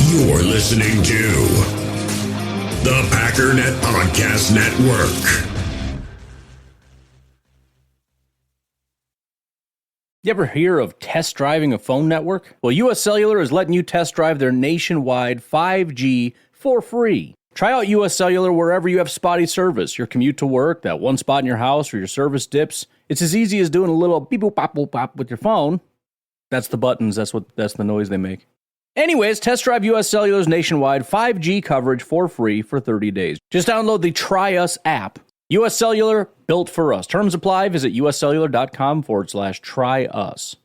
You're listening to the Packernet Podcast Network. You ever hear of test driving a phone network? Well, US Cellular is letting you test drive their nationwide 5G for free. Try out US Cellular wherever you have spotty service. Your commute to work, that one spot in your house where your service dips. It's as easy as doing a little beep boop pop boop pop with your phone. That's the buttons. That's the noise they make. Anyways, test drive US Cellular's nationwide 5G coverage for free for 30 days. Just download the Try Us app. US Cellular, built for us. Terms apply. Visit uscellular.com/try us.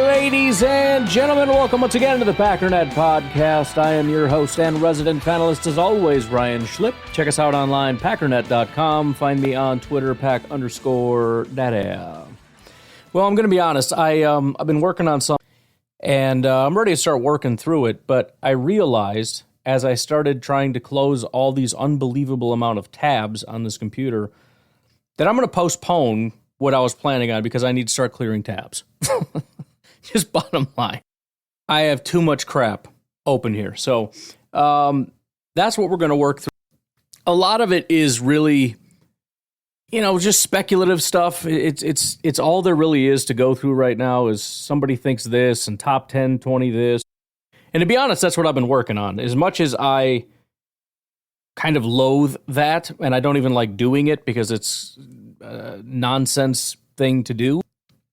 Ladies and gentlemen, welcome once again to the Packernet Podcast. I am your host and resident panelist, as always, Ryan Schlip. Check us out online, packernet.com. Find me on Twitter, pack_data. Well, I'm going to be honest. I've been working on something, and I'm ready to start working through it, but I realized as I started trying to close all these unbelievable amount of tabs on this computer that I'm going to postpone what I was planning on because I need to start clearing tabs. Just bottom line. I have too much crap open here. So that's what we're going to work through. A lot of it is really, just speculative stuff. It's all there really is to go through right now is somebody thinks this and top 10, 20 this. And to be honest, that's what I've been working on. As much as I kind of loathe that, and I don't even like doing it because it's a nonsense thing to do.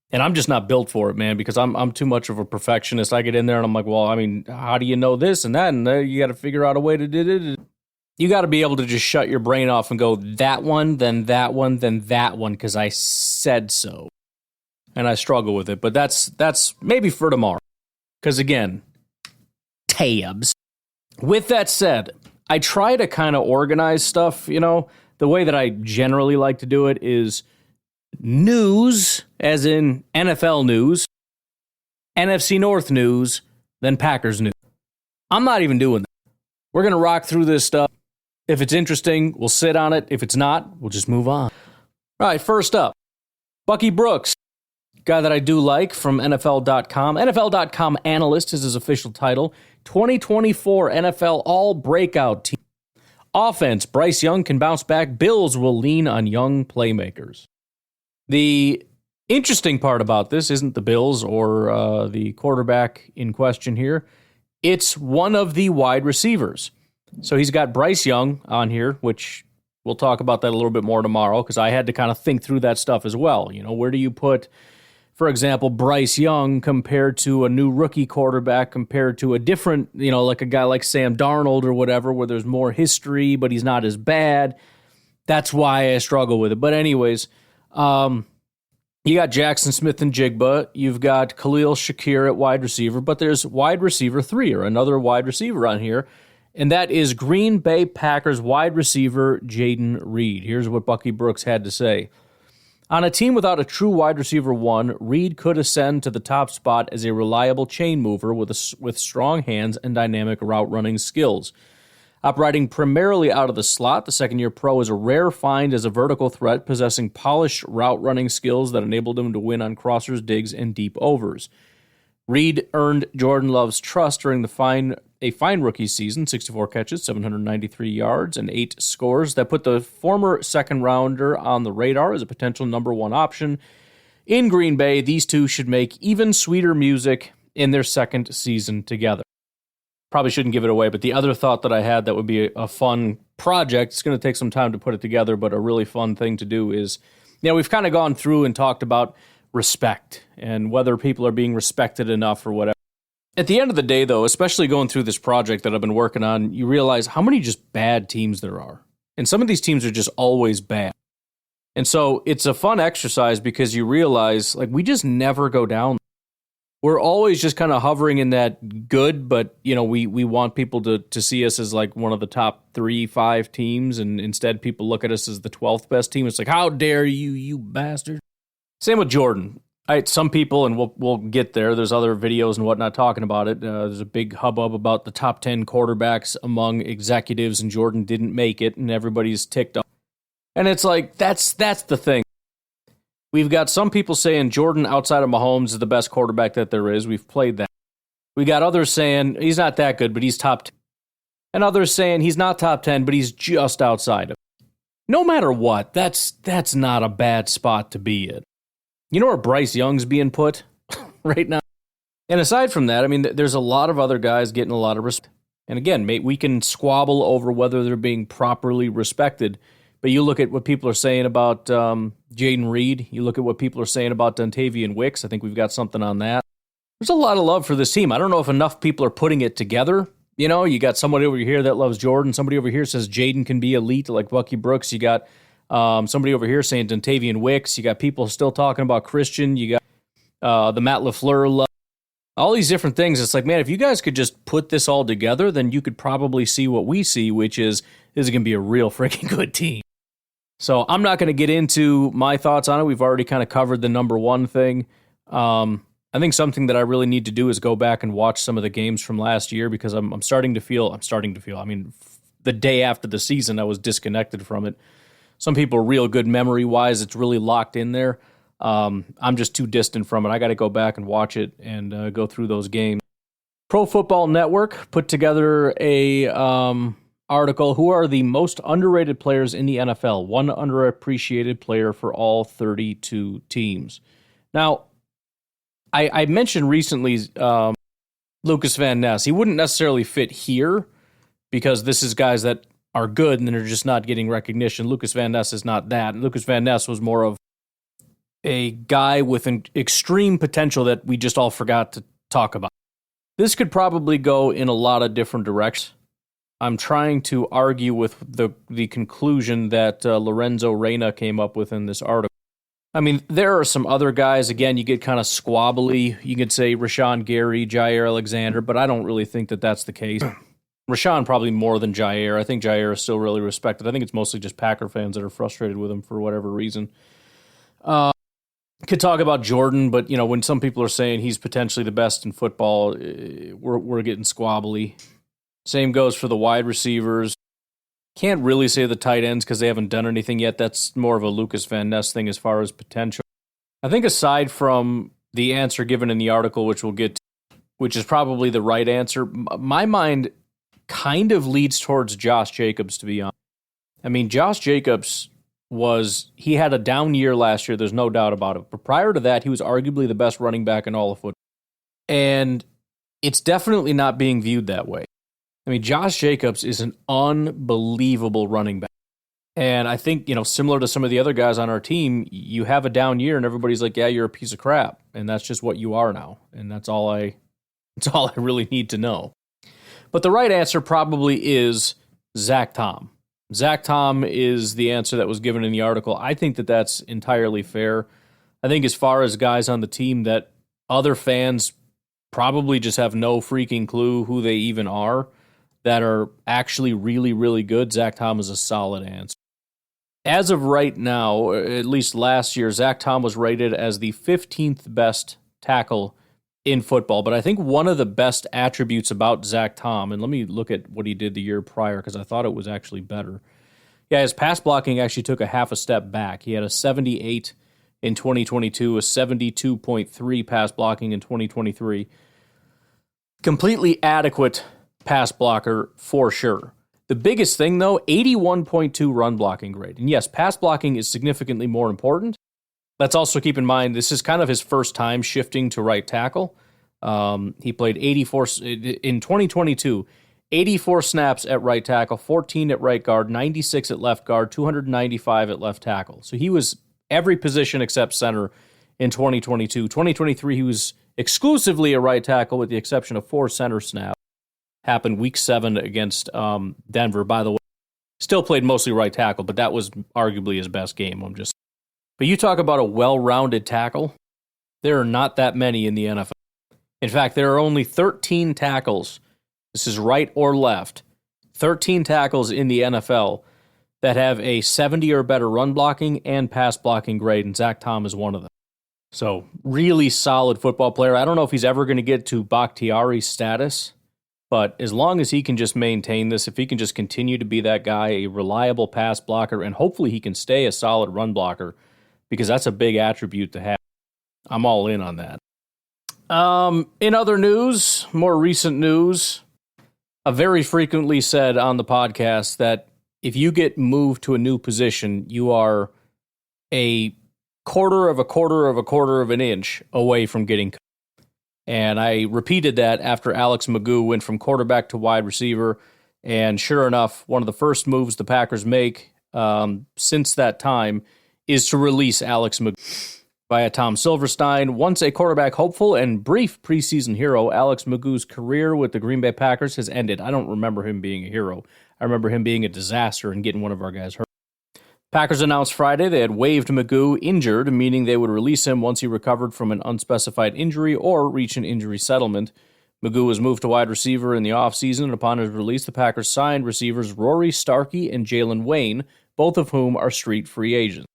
And I'm just not built for it, man, because I'm too much of a perfectionist. I get in there and I'm like, well, I mean, how do you know this and that? And you got to figure out a way to do it. You got to be able to just shut your brain off and go, that one, then that one, then that one, because I said so. And I struggle with it. But that's maybe for tomorrow. Because again, tabs. With that said, I try to kind of organize stuff, the way that I generally like to do it is news, as in NFL news, NFC North news, then Packers news. I'm not even doing that. We're going to rock through this stuff. If it's interesting, we'll sit on it. If it's not, we'll just move on. All right, first up, Bucky Brooks, guy that I do like from NFL.com. NFL.com analyst is his official title. 2024 NFL All Breakout Team. Offense, Bryce Young can bounce back. Bills will lean on young playmakers. The interesting part about this isn't the Bills or the quarterback in question here. It's one of the wide receivers. So he's got Bryce Young on here, which we'll talk about that a little bit more tomorrow because I had to kind of think through that stuff as well. Where do you put, for example, Bryce Young compared to a new rookie quarterback, compared to a different, like a guy like Sam Darnold or whatever, where there's more history, but he's not as bad. That's why I struggle with it. But anyways, you got Jackson Smith and Jigba. You've got Khalil Shakir at wide receiver, but there's wide receiver 3 or another wide receiver on here, and that is Green Bay Packers wide receiver Jaden Reed. Here's what Bucky Brooks had to say. On a team without a true wide receiver 1, Reed could ascend to the top spot as a reliable chain mover with strong hands and dynamic route running skills. Operating primarily out of the slot, the second-year pro is a rare find as a vertical threat, possessing polished route-running skills that enabled him to win on crossers, digs, and deep overs. Reed earned Jordan Love's trust during a fine rookie season, 64 catches, 793 yards, and 8 scores that put the former second-rounder on the radar as a potential number 1 option. In Green Bay, these two should make even sweeter music in their second season together. Probably shouldn't give it away, but the other thought that I had that would be a fun project, it's going to take some time to put it together, but a really fun thing to do is, we've kind of gone through and talked about respect and whether people are being respected enough or whatever. At the end of the day, though, especially going through this project that I've been working on, you realize how many just bad teams there are. And some of these teams are just always bad. And so it's a fun exercise because you realize, we just never go down. We're always just kind of hovering in that good, but, we want people to see us as one of the top 3-5 teams, and instead people look at us as the 12th best team. It's like, how dare you, you bastard. Same with Jordan. Some people, and we'll get there, there's other videos and whatnot talking about it. There's a big hubbub about the top 10 quarterbacks among executives, and Jordan didn't make it, and everybody's ticked off. And it's like, that's the thing. We've got some people saying Jordan outside of Mahomes is the best quarterback that there is. We've played that. We got others saying he's not that good, but he's top 10. And others saying he's not top 10, but he's just outside of it. No matter what, that's not a bad spot to be in. You know where Bryce Young's being put right now? And aside from that, I mean, there's a lot of other guys getting a lot of respect. And again, we can squabble over whether they're being properly respected. But you look at what people are saying about Jaden Reed. You look at what people are saying about Dontavian Wicks. I think we've got something on that. There's a lot of love for this team. I don't know if enough people are putting it together. You know, you got somebody over here that loves Jordan. Somebody over here says Jaden can be elite like Bucky Brooks. You got somebody over here saying Dontavian Wicks. You got people still talking about Christian. You got the Matt LaFleur love. All these different things. It's like, man, if you guys could just put this all together, then you could probably see what we see, which is this is going to be a real freaking good team. So I'm not going to get into my thoughts on it. We've already kind of covered the number one thing. I think something that I really need to do is go back and watch some of the games from last year because I'm starting to feel, I mean, the day after the season, I was disconnected from it. Some people are real good memory-wise. It's really locked in there. I'm just too distant from it. I got to go back and watch it and go through those games. Pro Football Network put together a article, who are the most underrated players in the NFL? One underappreciated player for all 32 teams. Now, I mentioned recently Lucas Van Ness. He wouldn't necessarily fit here because this is guys that are good and they're just not getting recognition. Lucas Van Ness is not that. Lucas Van Ness was more of a guy with an extreme potential that we just all forgot to talk about. This could probably go in a lot of different directions. I'm trying to argue with the conclusion that Lorenzo Reyna came up with in this article. I mean, there are some other guys, again, you get kind of squabbly. You could say Rashawn Gary, Jair Alexander, but I don't really think that that's the case. Rashawn probably more than Jair. I think Jair is still really respected. I think it's mostly just Packer fans that are frustrated with him for whatever reason. Could talk about Jordan, but you know, when some people are saying he's potentially the best in football, we're getting squabbly. Same goes for the wide receivers. Can't really say the tight ends because they haven't done anything yet. That's more of a Lucas Van Ness thing as far as potential. I think aside from the answer given in the article, which we'll get to, which is probably the right answer, my mind kind of leads towards Josh Jacobs, to be honest. I mean, Josh Jacobs he had a down year last year, there's no doubt about it. But prior to that, he was arguably the best running back in all of football. And it's definitely not being viewed that way. I mean, Josh Jacobs is an unbelievable running back. And I think, you know, similar to some of the other guys on our team, you have a down year and everybody's like, yeah, you're a piece of crap. And that's just what you are now. And that's all I really need to know. But the right answer probably is Zach Tom. Zach Tom is the answer that was given in the article. I think that that's entirely fair. I think as far as guys on the team that other fans probably just have no freaking clue who they even are, that are actually really, really good, Zach Tom is a solid answer. As of right now, at least last year, Zach Tom was rated as the 15th best tackle in football. But I think one of the best attributes about Zach Tom, and let me look at what he did the year prior because I thought it was actually better. Yeah, his pass blocking actually took a half a step back. He had a 78 in 2022, a 72.3 pass blocking in 2023. Completely adequate pass blocker for sure. The biggest thing, though, 81.2 run blocking grade. And yes, pass blocking is significantly more important. Let's also keep in mind, this is kind of his first time shifting to right tackle. He played 84 in 2022, 84 snaps at right tackle, 14 at right guard, 96 at left guard, 295 at left tackle. So he was every position except center in 2022. 2023, he was exclusively a right tackle with the exception of 4 center snaps. Happened week 7 against Denver, by the way. Still played mostly right tackle, but that was arguably his best game. But you talk about a well-rounded tackle, there are not that many in the NFL. In fact, there are only 13 tackles, this is right or left, 13 tackles in the NFL that have a 70 or better run blocking and pass blocking grade, and Zach Tom is one of them. So, really solid football player. I don't know if he's ever going to get to Bakhtiari's status, But as long as he can just maintain this, if he can just continue to be that guy, a reliable pass blocker, and hopefully he can stay a solid run blocker, because that's a big attribute to have. I'm all in on that. In other news, more recent news, I've very frequently said on the podcast that if you get moved to a new position, you are a quarter of an inch away from getting cut. And I repeated that after Alex Magoo went from quarterback to wide receiver. And sure enough, one of the first moves the Packers make since that time is to release Alex Magoo via Tom Silverstein. Once a quarterback hopeful and brief preseason hero, Alex Magoo's career with the Green Bay Packers has ended. I don't remember him being a hero. I remember him being a disaster and getting one of our guys hurt. Packers announced Friday they had waived Magoo injured, meaning they would release him once he recovered from an unspecified injury or reach an injury settlement. Magoo was moved to wide receiver in the offseason, and upon his release, the Packers signed receivers Rory Starkey and Jalen Wayne, both of whom are street free agents.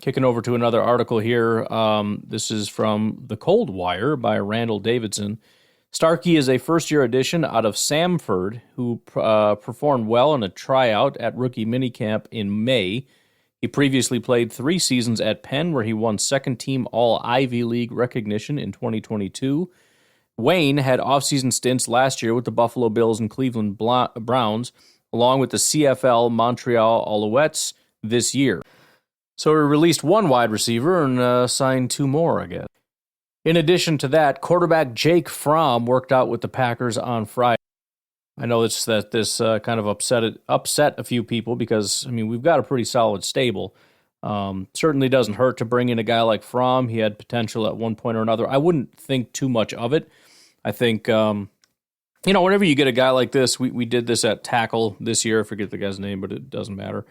Kicking over to another article here. This is from The Cold Wire by Randall Davidson. Starkey is a first-year addition out of Samford who performed well in a tryout at rookie minicamp in May. He previously played 3 seasons at Penn, where he won second-team All-Ivy League recognition in 2022. Wayne had offseason stints last year with the Buffalo Bills and Cleveland Browns, along with the CFL Montreal Alouettes this year. So he released one wide receiver and signed 2 more, I guess. In addition to that, quarterback Jake Fromm worked out with the Packers on Friday. I know this kind of upset a few people because, I mean, we've got a pretty solid stable. Certainly doesn't hurt to bring in a guy like Fromm. He had potential at one point or another. I wouldn't think too much of it. I think, whenever you get a guy like this, we did this at tackle this year. I forget the guy's name, but it doesn't matter.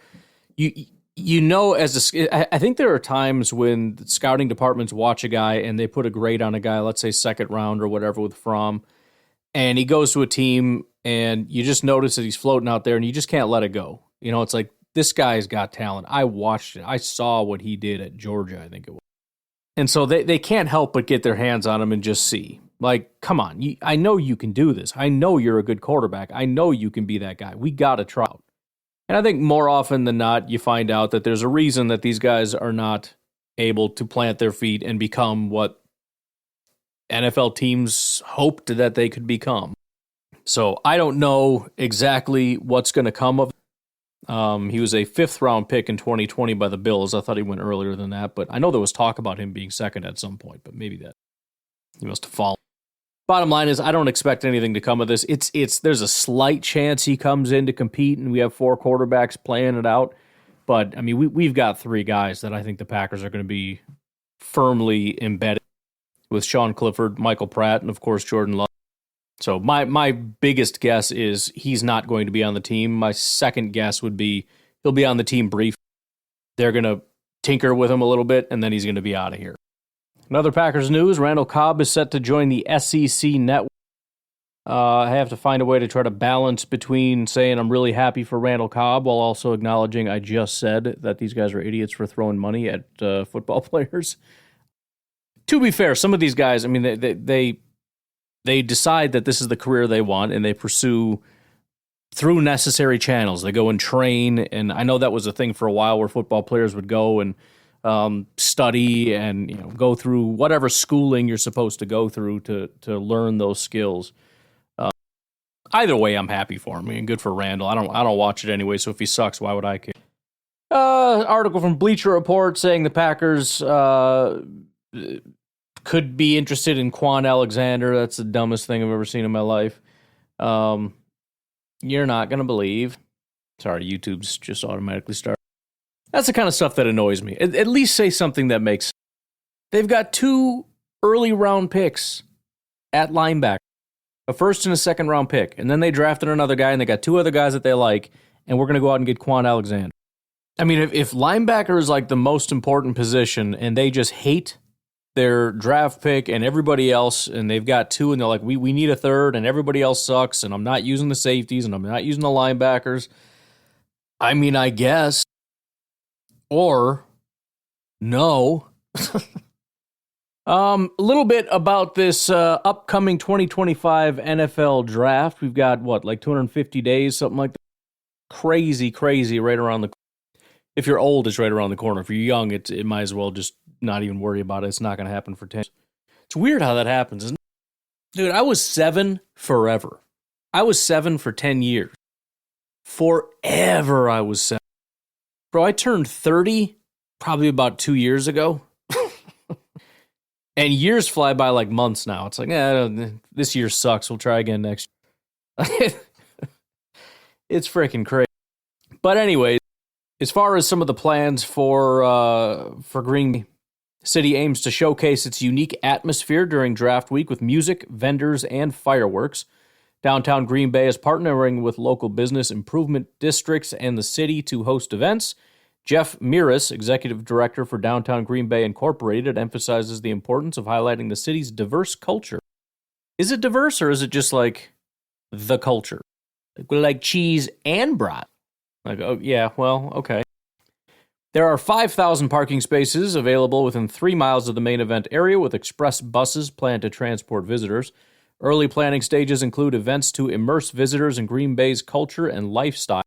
I think there are times when the scouting departments watch a guy and they put a grade on a guy, let's say second round or whatever with Fromm, and he goes to a team and you just notice that he's floating out there and you just can't let it go. It's like, this guy's got talent. I watched it. I saw what he did at Georgia, I think it was. And so they can't help but get their hands on him and just see. Like, come on, I know you can do this. I know you're a good quarterback. I know you can be that guy. We got to try. And I think more often than not, you find out that there's a reason that these guys are not able to plant their feet and become what NFL teams hoped that they could become. So I don't know exactly what's going to come of it. He was a 5th-round pick in 2020 by the Bills. I thought he went earlier than that, but I know there was talk about him being second at some point, but maybe that he must have fallen. Bottom line is, I don't expect anything to come of this. There's a slight chance he comes in to compete, and we have 4 quarterbacks playing it out. But I mean, we've got 3 guys that I think the Packers are going to be firmly embedded with: Sean Clifford, Michael Pratt, and of course Jordan Love. So my biggest guess is he's not going to be on the team. My second guess would be he'll be on the team brief. They're going to tinker with him a little bit, and then he's going to be out of here. In other Packers news, Randall Cobb is set to join the SEC Network. I have to find a way to try to balance between saying I'm really happy for Randall Cobb while also acknowledging I just said that these guys are idiots for throwing money at football players. To be fair, some of these guys, I mean, they decide that this is the career they want, and they pursue through necessary channels. They go and train, and I know that was a thing for a while where football players would go and study and go through whatever schooling you're supposed to go through to learn those skills. Either way, I'm happy for him. I mean, good for Randall. I don't watch it anyway, so if he sucks, why would I care? Article from Bleacher Report saying the Packers could be interested in Quan Alexander. That's the dumbest thing I've ever seen in my life. You're not going to believe. Sorry, YouTube's just automatically started. That's the kind of stuff that annoys me. At least say something that makes sense. They've got 2 early round picks at linebacker, a first and a second round pick, and then they drafted another guy, and they got 2 other guys that they like, and we're going to go out and get Quan Alexander. I mean, if linebacker is like the most important position, and they just hate their draft pick and everybody else, and they've got 2, and they're like, we need a third, and everybody else sucks, and I'm not using the safeties, and I'm not using the linebackers. I mean, I guess. Or, no. A little bit about this upcoming 2025 NFL draft. We've got, like 250 days, something like that. Crazy, right around the corner. If you're old, it's right around the corner. If you're young, it might as well just not even worry about it. It's not going to happen for 10 years. It's weird how that happens, isn't it? Dude, I was 7 forever. I was 7 for 10 years. Forever I was 7. Bro, I turned 30 probably about 2 years ago. And years fly by like months now. It's like, this year sucks. We'll try again next year. It's freaking crazy. But anyways, as far as some of the plans for Green Bay, City aims to showcase its unique atmosphere during draft week with music, vendors, and fireworks. Downtown Green Bay is partnering with local business improvement districts and the city to host events. Jeff Miras, executive director for Downtown Green Bay Incorporated, emphasizes the importance of highlighting the city's diverse culture. Is it diverse, or is it just like the culture? Like cheese and brat? Like, oh, yeah, well, okay. There are 5,000 parking spaces available within 3 miles of the main event area, with express buses planned to transport visitors. Early planning stages include events to immerse visitors in Green Bay's culture and lifestyle.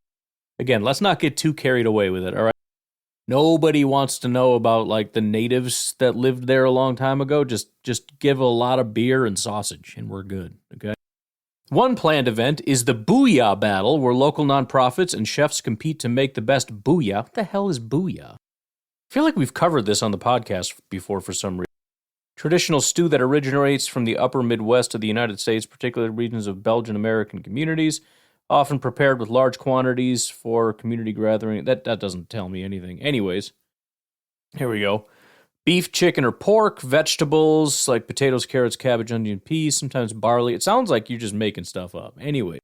Again, let's not get too carried away with it, all right? Nobody wants to know about, like, the natives that lived there a long time ago. Just give a lot of beer and sausage, and we're good, okay? One planned event is the Booyah Battle, where local nonprofits and chefs compete to make the best booyah. What the hell is booyah? I feel like we've covered this on the podcast before for some reason. Traditional stew that originates from the upper Midwest of the United States, particularly regions of Belgian-American communities, often prepared with large quantities for community gathering. That doesn't tell me anything. Anyways, here we go. Beef, chicken, or pork, vegetables like potatoes, carrots, cabbage, onion, peas, sometimes barley. It sounds like you're just making stuff up. Anyway,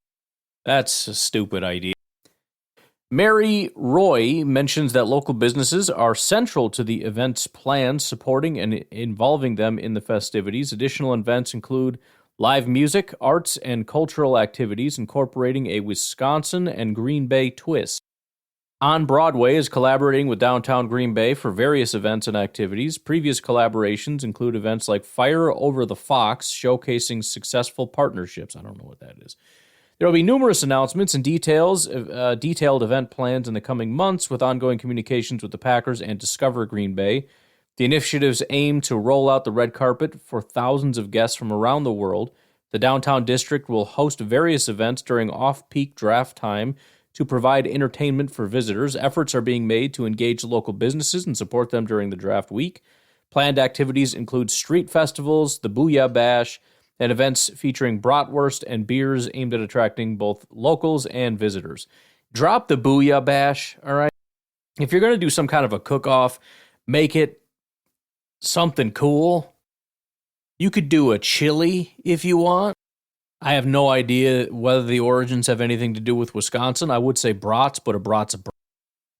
that's a stupid idea. Mary Roy mentions that local businesses are central to the event's plans, supporting and involving them in the festivities. Additional events include live music, arts, and cultural activities incorporating a Wisconsin and Green Bay twist. On Broadway is collaborating with Downtown Green Bay for various events and activities. Previous collaborations include events like Fire Over the Fox, showcasing successful partnerships. I don't know what that is. There will be numerous announcements and detailed event plans in the coming months, with ongoing communications with the Packers and Discover Green Bay. The initiatives aim to roll out the red carpet for thousands of guests from around the world. The downtown district will host various events during off-peak draft time to provide entertainment for visitors. Efforts are being made to engage local businesses and support them during the draft week. Planned activities include street festivals, the Booyah Bash, and events featuring bratwurst and beers aimed at attracting both locals and visitors. Drop the Booyah Bash, all right? If you're going to do some kind of a cook-off, make it something cool. You could do a chili if you want. I have no idea whether the origins have anything to do with Wisconsin. I would say brats, but a brat's a brat.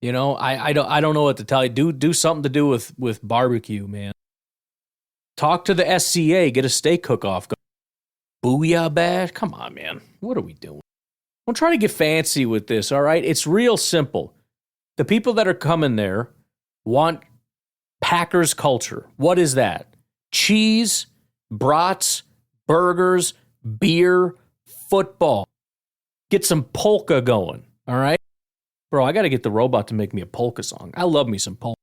You know, I don't know what to tell you. Do something to do with barbecue, man. Talk to the SCA, get a steak cook-off. Booyah Bash? Come on, man. What are we doing? Don't try to get fancy with this, all right? It's real simple. The people that are coming there want Packers culture. What is that? Cheese, brats, burgers, beer, football. Get some polka going, all right? Bro, I got to get the robot to make me a polka song. I love me some polka.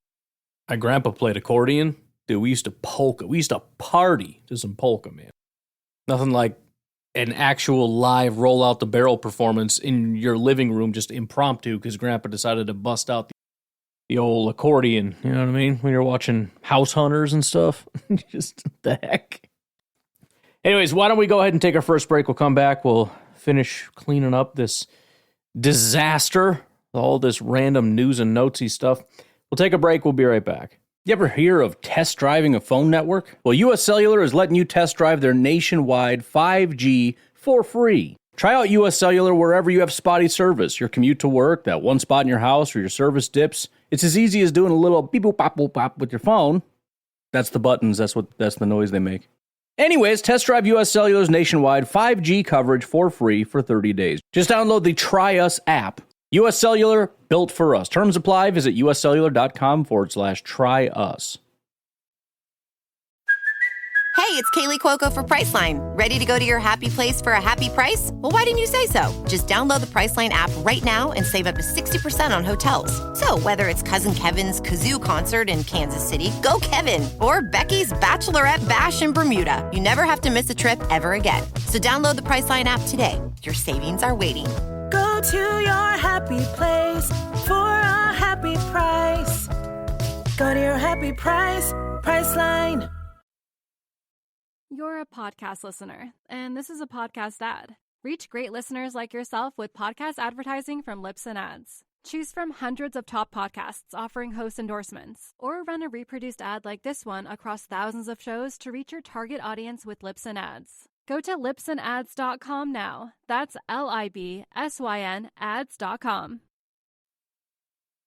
My grandpa played accordion. Dude, we used to polka. We used to party to some polka, man. Nothing like an actual live roll out the barrel performance in your living room, just impromptu, because grandpa decided to bust out the old accordion. You know what I mean? When you're watching House Hunters and stuff. Just the heck. Anyways, why don't we go ahead and take our first break? We'll come back. We'll finish cleaning up this disaster, all this random news and notesy stuff. We'll take a break. We'll be right back. You ever hear of test driving a phone network? Well, US Cellular is letting you test drive their nationwide 5G for free. Try out US Cellular wherever you have spotty service. Your commute to work, that one spot in your house where your service dips. It's as easy as doing a little beep boop pop boop pop with your phone. That's the buttons. That's the noise they make. Anyways, test drive US Cellular's nationwide 5G coverage for free for 30 days. Just download the Try Us app. US Cellular, built for us. Terms apply. Visit uscellular.com/try us. Hey, it's Kaylee Cuoco for Priceline. Ready to go to your happy place for a happy price? Well, why didn't you say so? Just download the Priceline app right now and save up to 60% on hotels. So whether it's Cousin Kevin's Kazoo Concert in Kansas City, go Kevin, or Becky's Bachelorette Bash in Bermuda, you never have to miss a trip ever again. So download the Priceline app today. Your savings are waiting. Go to your happy place for a happy price. Go to your happy price, Priceline. You're a podcast listener, and this is a podcast ad. Reach great listeners like yourself with podcast advertising from Lips and Ads. Choose from hundreds of top podcasts offering host endorsements, or run a reproduced ad like this one across thousands of shows to reach your target audience with Lips and Ads. Go to lipsandads.com now. That's LIBSYN ads.com.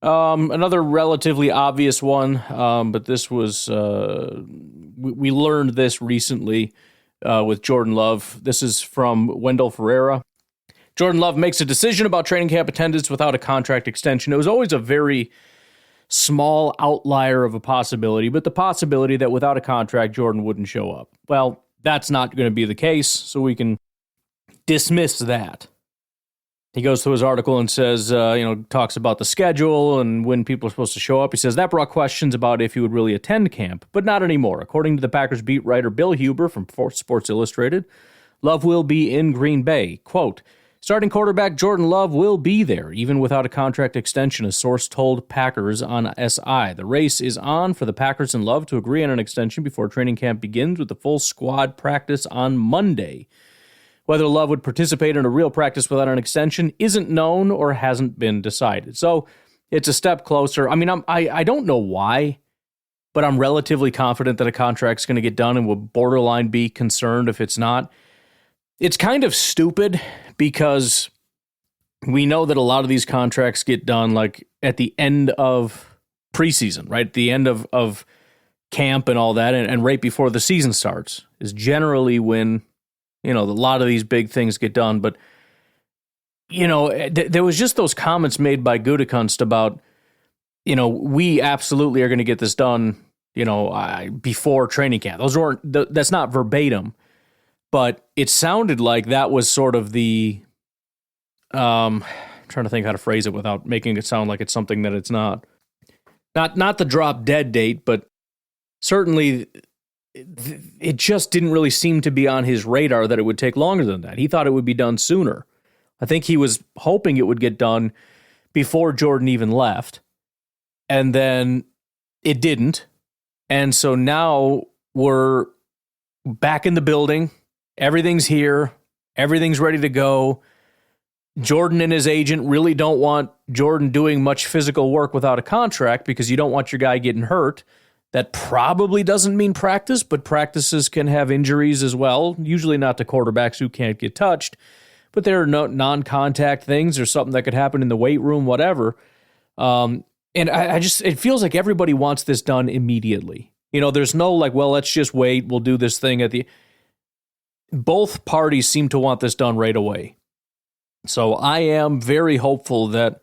Another relatively obvious one, but this was, we learned this recently with Jordan Love. This is from Wendell Ferreira. Jordan Love makes a decision about training camp attendance without a contract extension. It was always a very small outlier of a possibility, but the possibility that without a contract, Jordan wouldn't show up. Well, that's not going to be the case, so we can dismiss that. He goes through his article and says, talks about the schedule and when people are supposed to show up. He says that brought questions about if he would really attend camp, but not anymore. According to the Packers beat writer Bill Huber from Sports Illustrated, Love will be in Green Bay. Quote, starting quarterback Jordan Love will be there, even without a contract extension, a source told Packers on SI. The race is on for the Packers and Love to agree on an extension before training camp begins with the full squad practice on Monday. Whether Love would participate in a real practice without an extension isn't known or hasn't been decided. So it's a step closer. I mean, I don't know why, but I'm relatively confident that a contract's going to get done and will borderline be concerned if it's not. It's kind of stupid because we know that a lot of these contracts get done like at the end of preseason, right? At the end of camp and all that, and right before the season starts is generally when a lot of these big things get done. But, there was just those comments made by Gutekunst about, we absolutely are going to get this done, before training camp. That's not verbatim, but it sounded like that was sort of the, I'm trying to think how to phrase it without making it sound like it's something that it's not. Not the drop dead date, but certainly it just didn't really seem to be on his radar that it would take longer than that. He thought it would be done sooner. I think he was hoping it would get done before Jordan even left. And then it didn't. And so now we're back in the building. Everything's here. Everything's ready to go. Jordan and his agent really don't want Jordan doing much physical work without a contract because you don't want your guy getting hurt. That probably doesn't mean practice, but practices can have injuries as well, usually not to quarterbacks who can't get touched. But there are no non-contact things or something that could happen in the weight room, whatever. And it feels like everybody wants this done immediately. There's no let's just wait, we'll do this thing both parties seem to want this done right away. So I am very hopeful that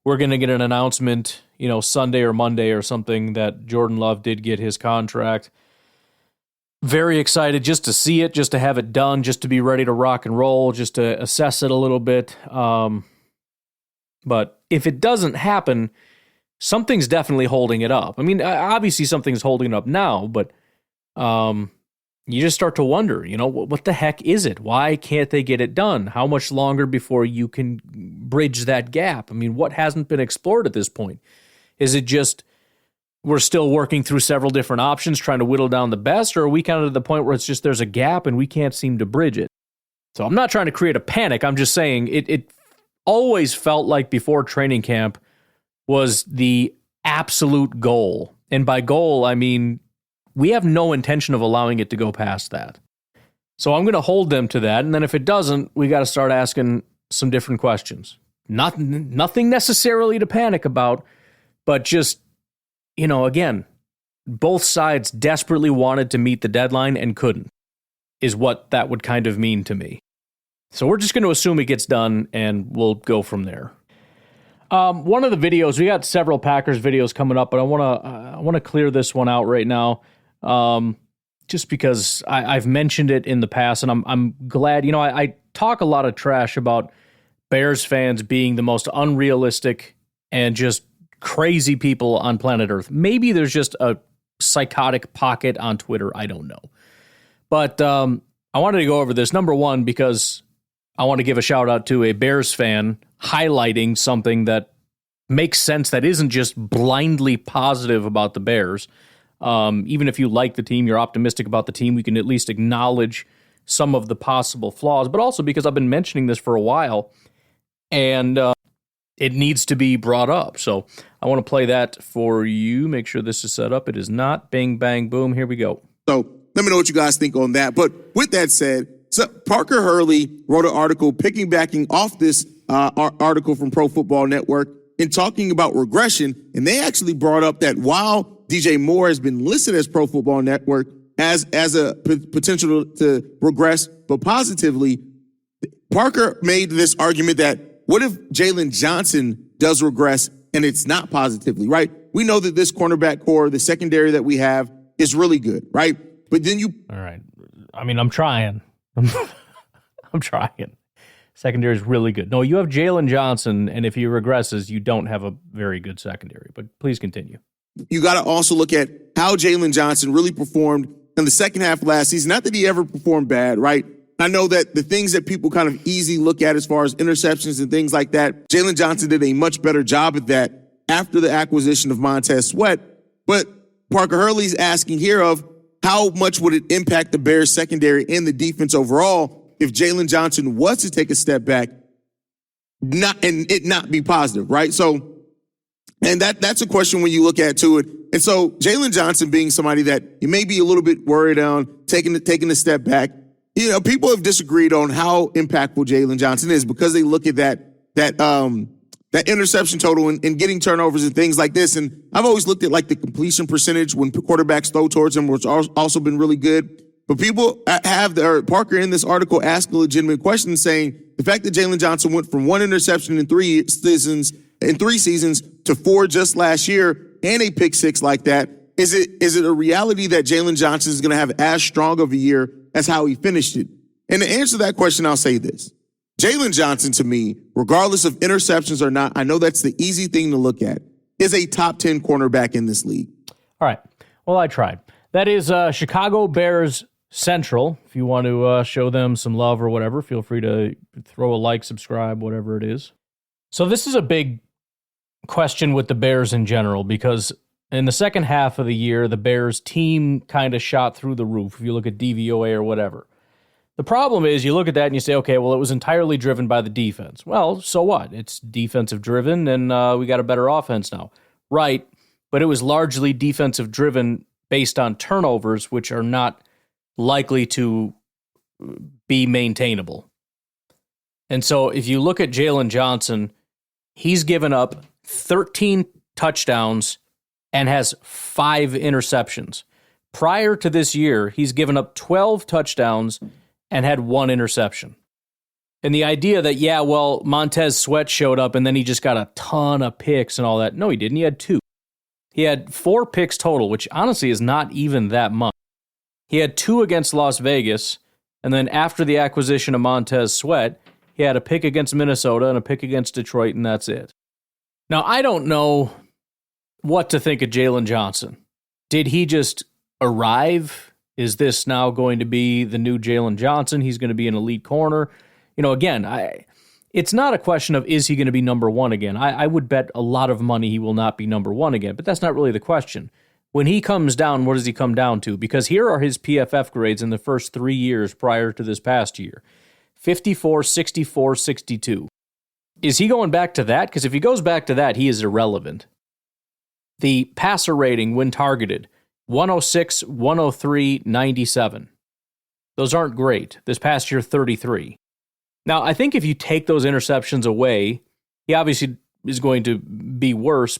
we're going to get an announcement, Sunday or Monday or something that Jordan Love did get his contract. Very excited just to see it, just to have it done, just to be ready to rock and roll, just to assess it a little bit. But if it doesn't happen, something's definitely holding it up. I mean, obviously something's holding it up now, but you just start to wonder, what the heck is it? Why can't they get it done? How much longer before you can bridge that gap? I mean, what hasn't been explored at this point? Is it just we're still working through several different options, trying to whittle down the best, or are we kind of to the point where it's just there's a gap and we can't seem to bridge it? So I'm not trying to create a panic. I'm just saying it always felt like before training camp was the absolute goal. And by goal, I mean we have no intention of allowing it to go past that. So I'm going to hold them to that. And then if it doesn't, we got to start asking some different questions. Nothing necessarily to panic about, but just, again, both sides desperately wanted to meet the deadline and couldn't, is what that would kind of mean to me. So we're just going to assume it gets done and we'll go from there. One of the videos, we got several Packers videos coming up, but I want to clear this one out right now. just because I've mentioned it in the past, and I'm glad. I talk a lot of trash about Bears fans being the most unrealistic and just crazy people on planet Earth. Maybe there's just a psychotic pocket on Twitter. I don't know. But I wanted to go over this, number one, because I want to give a shout out to a Bears fan highlighting something that makes sense, that isn't just blindly positive about the Bears. Even if you like the team, you're optimistic about the team, we can at least acknowledge some of the possible flaws, but also because I've been mentioning this for a while, and it needs to be brought up. So I want to play that for you. Make sure this is set up. It is not. Bing, bang, boom. Here we go. So let me know what you guys think on that. But with that said, so Parker Hurley wrote an article piggybacking off this article from Pro Football Network and talking about regression. And they actually brought up that while DJ Moore has been listed as Pro Football Network as a potential to regress, but positively, Parker made this argument that what if Jalen Johnson does regress and it's not positively, right? We know that this cornerback core, the secondary that we have, is really good, right? But then all right. I mean, I'm trying. I'm trying. Secondary is really good. No, you have Jalen Johnson, and if he regresses, you don't have a very good secondary. But please continue. You got to also look at how Jalen Johnson really performed in the second half of last season. Not that he ever performed bad, right? I know that the things that people kind of easy look at as far as interceptions and things like that, Jalen Johnson did a much better job at that after the acquisition of Montez Sweat. But Parker Hurley's asking here of how much would it impact the Bears secondary and the defense overall if Jalen Johnson was to take a step back, not be positive, right? So, and that's a question when you look at to it. And so Jalen Johnson being somebody that you may be a little bit worried on taking a step back. You know, people have disagreed on how impactful Jalen Johnson is because they look at that interception total and getting turnovers and things like this. And I've always looked at like the completion percentage when quarterbacks throw towards him, which also been really good. But people have Parker in this article ask a legitimate question saying the fact that Jalen Johnson went from one interception in three seasons to 4 just last year and a pick six like that, is it a reality that Jalen Johnson is going to have as strong of a year as how he finished it? And to answer that question, I'll say this. Jalen Johnson, to me, regardless of interceptions or not, I know that's the easy thing to look at, is a top 10 cornerback in this league. All right. Well, I tried. That is Chicago Bears Central. If you want to show them some love or whatever, feel free to throw a like, subscribe, whatever it is. So this is a big question with the Bears in general because in the second half of the year, the Bears team kind of shot through the roof, if you look at DVOA or whatever. The problem is you look at that and you say, okay, well, it was entirely driven by the defense. Well, so what? It's defensive driven and we got a better offense now. Right, but it was largely defensive driven based on turnovers, which are not likely to be maintainable. And so if you look at Jalen Johnson, he's given up 13 touchdowns and has 5 interceptions. Prior to this year, he's given up 12 touchdowns and had 1 interception. And the idea that, yeah, well, Montez Sweat showed up and then he just got a ton of picks and all that. No, he didn't. He had 2. He had 4 picks total, which honestly is not even that much. He had 2 against Las Vegas, and then after the acquisition of Montez Sweat, he had a pick against Minnesota and a pick against Detroit, and that's it. Now, I don't know what to think of Jalen Johnson. Did he just arrive? Is this now going to be the new Jalen Johnson? He's going to be an elite corner. You know, again, it's not a question of is he going to be number 1 again. I would bet a lot of money he will not be number 1 again, but that's not really the question. When he comes down, what does he come down to? Because here are his PFF grades in the first 3 years prior to this past year. 54, 64, 62. Is he going back to that? Because if he goes back to that, he is irrelevant. The passer rating when targeted, 106, 103, 97. Those aren't great. This past year, 33. Now, I think if you take those interceptions away, he obviously is going to be worse.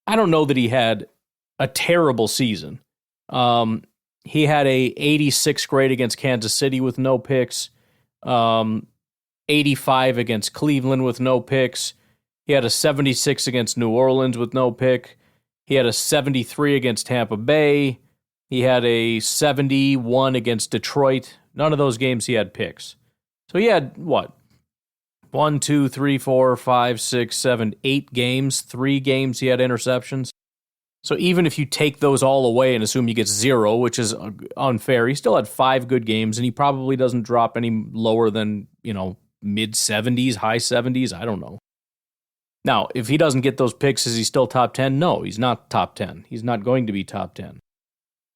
I don't know that he had a terrible season. He had a 86 grade against Kansas City with no picks, 85 against Cleveland with no picks. He had a 76 against New Orleans with no pick. He had a 73 against Tampa Bay, He had a 71 against Detroit. None of those games he had picks. So he had, 1, 2, 3, 4, 5, 6, 7, 8 games. 3 games he had interceptions. So even if you take those all away and assume he gets 0, which is unfair, he still had 5 good games, and he probably doesn't drop any lower than, mid-70s, high 70s. I don't know. Now, if he doesn't get those picks, is he still top 10? No, he's not top 10. He's not going to be top 10.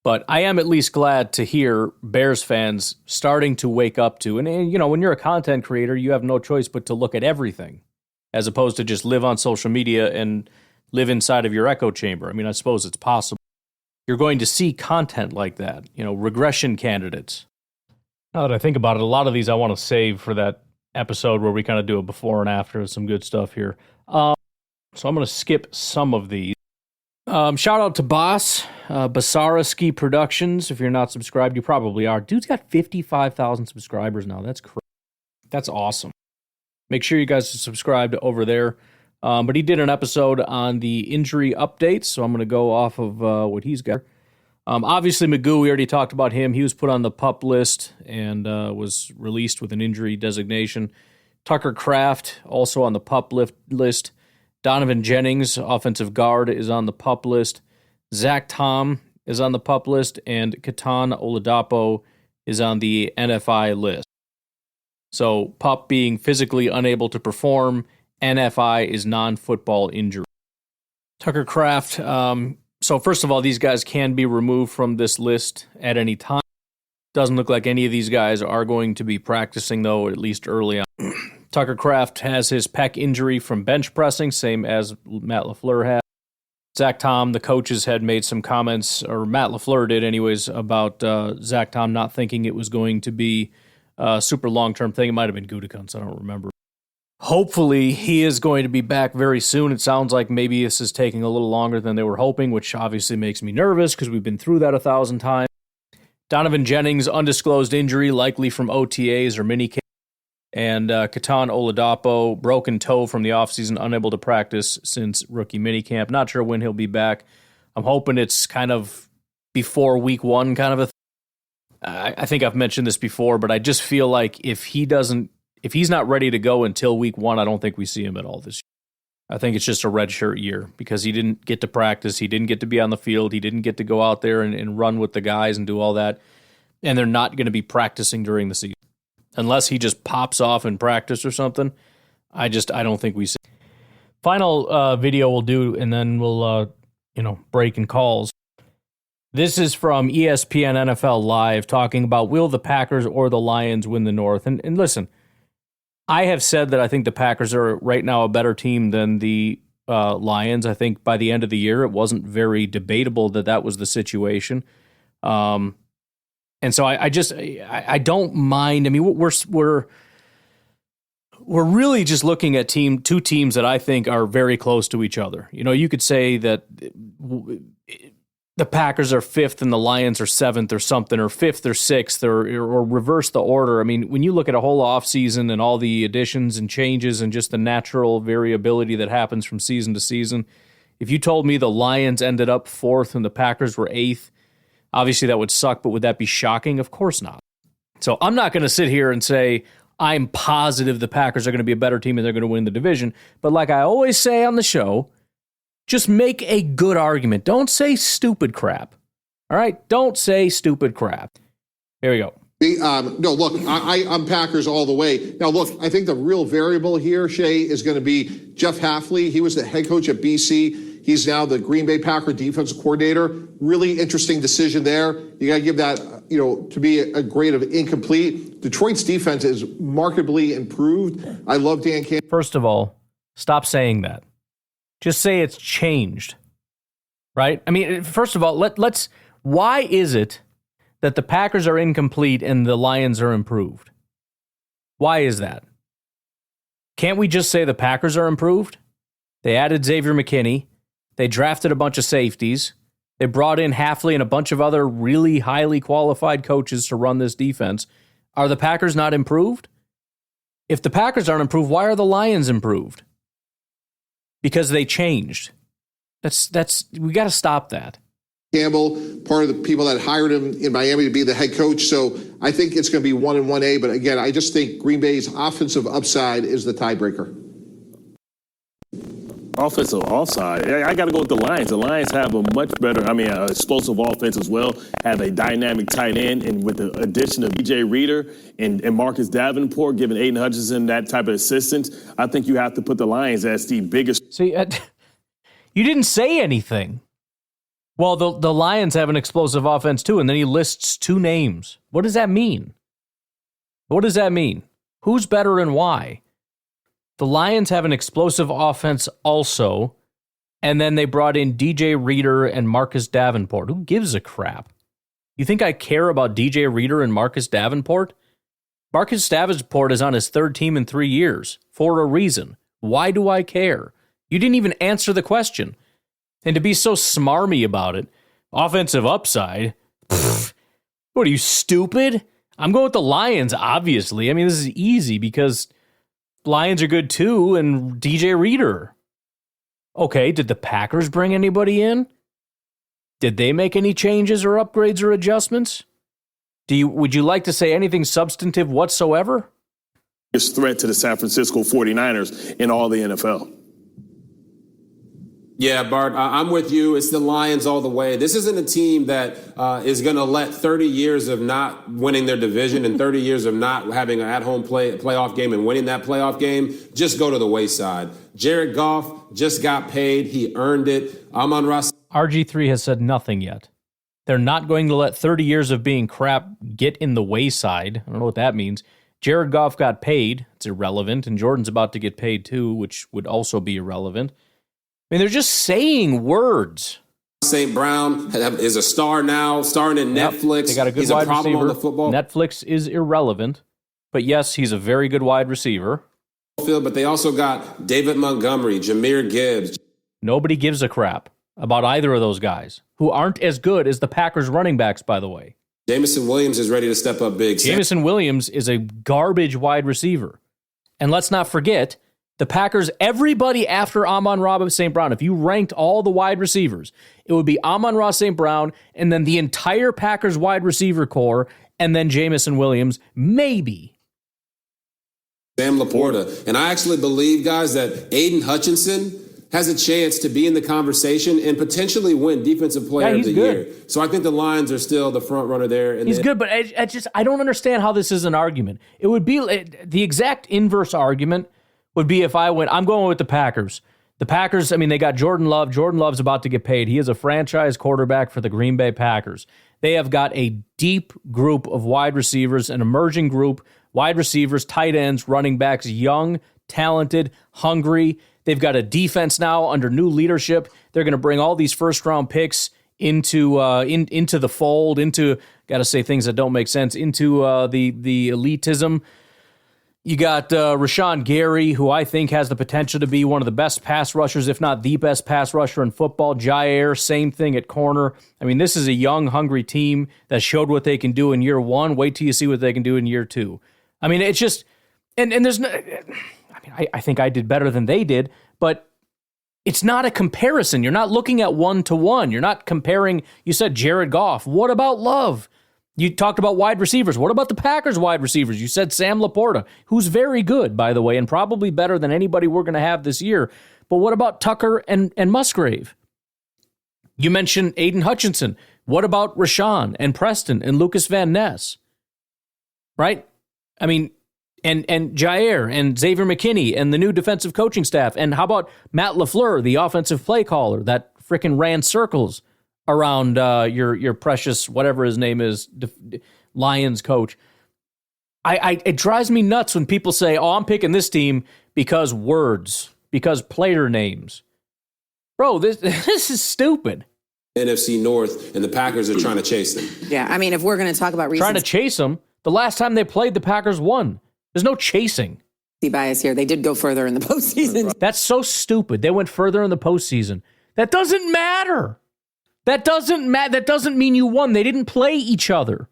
But I am at least glad to hear Bears fans starting to wake up to, and when you're a content creator, you have no choice but to look at everything, as opposed to just live on social media and live inside of your echo chamber. I mean, I suppose it's possible. You're going to see content like that, regression candidates. Now that I think about it, a lot of these I want to save for that episode where we kind of do a before and after, some good stuff here. So I'm going to skip some of these. Shout out to Boss, Basara Ski Productions. If you're not subscribed, you probably are. Dude's got 55,000 subscribers now. That's crazy. That's awesome. Make sure you guys are subscribed over there. But he did an episode on the injury updates, so I'm going to go off of what he's got. Obviously, Magoo, we already talked about him. He was put on the PUP list and was released with an injury designation. Tucker Kraft, also on the PUP list. Donovan Jennings, offensive guard, is on the PUP list. Zach Tom is on the PUP list. And Ketan Oladapo is on the NFI list. So PUP being physically unable to perform, NFI is non-football injury. Tucker Kraft, so first of all, these guys can be removed from this list at any time. Doesn't look like any of these guys are going to be practicing, though, at least early on. Tucker Kraft has his pec injury from bench pressing, same as Matt LaFleur had. Zach Tom, the coaches had made some comments, or Matt LaFleur did anyways, about Zach Tom not thinking it was going to be a super long-term thing. It might have been Gutekunst, I don't remember. Hopefully, he is going to be back very soon. It sounds like maybe this is taking a little longer than they were hoping, which obviously makes me nervous because we've been through that 1,000 times. Donovan Jennings, undisclosed injury, likely from OTAs or minicamp. And Ketan Oladapo, broken toe from the offseason, unable to practice since rookie minicamp. Not sure when he'll be back. I'm hoping it's kind of before week 1 kind of a thing. I think I've mentioned this before, but I just feel like if he's not ready to go until week 1, I don't think we see him at all this year. I think it's just a redshirt year because he didn't get to practice. He didn't get to be on the field. He didn't get to go out there and run with the guys and do all that. And they're not going to be practicing during the season. Unless he just pops off in practice or something, I don't think we see. Final video we'll do, and then we'll, break in calls. This is from ESPN NFL Live talking about will the Packers or the Lions win the North. And listen, I have said that I think the Packers are right now a better team than the Lions. I think by the end of the year, it wasn't very debatable that was the situation. And so I don't mind. I mean, we're really just looking at two teams that I think are very close to each other. You could say that the Packers are 5th and the Lions are 7th or something, or 5th or 6th, or reverse the order. I mean, when you look at a whole offseason and all the additions and changes and just the natural variability that happens from season to season, if you told me the Lions ended up 4th and the Packers were 8th, obviously that would suck, but would that be shocking? Of course not. So I'm not going to sit here and say I'm positive the Packers are going to be a better team and they're going to win the division. But like I always say on the show, just make a good argument. Don't say stupid crap. All right? Don't say stupid crap. Here we go. No, look, I'm Packers all the way. Now, look, I think the real variable here, Shay, is going to be Jeff Hafley. He was the head coach at BC. He's now the Green Bay Packer defensive coordinator. Really interesting decision there. You got to give that, to be a grade of incomplete. Detroit's defense is markedly improved. I love Dan Campbell. First of all, stop saying that. Just say it's changed, right? I mean, first of all, let's. Why is it that the Packers are incomplete and the Lions are improved? Why is that? Can't we just say the Packers are improved? They added Xavier McKinney. They drafted a bunch of safeties. They brought in Hafley and a bunch of other really highly qualified coaches to run this defense. Are the Packers not improved? If the Packers aren't improved, why are the Lions improved? Because they changed. We got to stop that. Campbell, part of the people that hired him in Miami to be the head coach. So I think it's going to be 1 and 1A. But again, I just think Green Bay's offensive upside is the tiebreaker. Offensive offside. I got to go with the Lions. The Lions have a much better, explosive offense as well, have a dynamic tight end, and with the addition of DJ Reader and Marcus Davenport, giving Aiden Hutchinson that type of assistance, I think you have to put the Lions as the biggest. See, you didn't say anything. Well, the Lions have an explosive offense too, and then he lists 2 names. What does that mean? What does that mean? Who's better and why? The Lions have an explosive offense also, and then they brought in DJ Reader and Marcus Davenport. Who gives a crap? You think I care about DJ Reader and Marcus Davenport? Marcus Davenport is on his 3rd team in 3 years for a reason. Why do I care? You didn't even answer the question. And to be so smarmy about it, offensive upside, what are you, stupid? I'm going with the Lions, obviously. I mean, this is easy because Lions are good too, and DJ Reader. Okay, did the Packers bring anybody in? Did they make any changes or upgrades or adjustments? Would you like to say anything substantive whatsoever? Biggest threat to the San Francisco 49ers in all the NFL. Yeah, Bart, I'm with you. It's the Lions all the way. This isn't a team that is going to let 30 years of not winning their division and 30 years of not having an at-home playoff game and winning that playoff game just go to the wayside. Jared Goff just got paid. He earned it. Amon-Ra RG3 has said nothing yet. They're not going to let 30 years of being crap get in the wayside. I don't know what that means. Jared Goff got paid. It's irrelevant. And Jordan's about to get paid too, which would also be irrelevant. I mean, they're just saying words. St. Brown is a star now, starring in Netflix. They got a good wide receiver. On the football Netflix is irrelevant, but yes, he's a very good wide receiver. But they also got David Montgomery, Jahmyr Gibbs. Nobody gives a crap about either of those guys, who aren't as good as the Packers running backs, by the way. Jameson Williams is ready to step up big. Jameson Williams is a garbage wide receiver. And let's not forget, the Packers, everybody after Amon-Ra St. Brown, if you ranked all the wide receivers, it would be Amon-Ra St. Brown and then the entire Packers wide receiver core and then Jameson Williams, maybe. Sam Laporta. And I actually believe, guys, that Aiden Hutchinson has a chance to be in the conversation and potentially win Defensive Player of the Year. So I think the Lions are still the front runner there. He's good, but I don't understand how this is an argument. It would be the exact inverse argument would be if I'm going with the Packers. The Packers, I mean, they got Jordan Love. Jordan Love's about to get paid. He is a franchise quarterback for the Green Bay Packers. They have got a deep group of wide receivers, an emerging group, wide receivers, tight ends, running backs, young, talented, hungry. They've got a defense now under new leadership. They're going to bring all these first-round picks into the fold, got to say things that don't make sense, into the elitism. You got Rashawn Gary, who I think has the potential to be one of the best pass rushers, if not the best pass rusher in football. Jair, same thing at corner. I mean, this is a young, hungry team that showed what they can do in year one. Wait till you see what they can do in year two. I mean, it's just, and there's no, I think I did better than they did, but it's not a comparison. You're not looking at one-to-one. You're not comparing, you said Jared Goff. What about Love? You talked about wide receivers. What about the Packers wide receivers? You said Sam Laporta, who's very good, by the way, and probably better than anybody we're going to have this year. But what about Tucker and Musgrave? You mentioned Aiden Hutchinson. What about Rashawn and Preston and Lucas Van Ness? Right? I mean, and Jair and Xavier McKinney and the new defensive coaching staff. And how about Matt LaFleur, the offensive play caller that frickin' ran circles around your precious, whatever his name is, Lions coach. It drives me nuts when people say, oh, I'm picking this team because words, because player names. Bro, this is stupid. NFC North, and the Packers are trying to chase them. Yeah, I mean, if we're going to talk about reasons... Trying to chase them, the last time they played, the Packers won. There's no chasing. Bias here. They did go further in the postseason. That's so stupid. They went further in the postseason. That doesn't matter. That doesn't mean you won. They didn't play each other.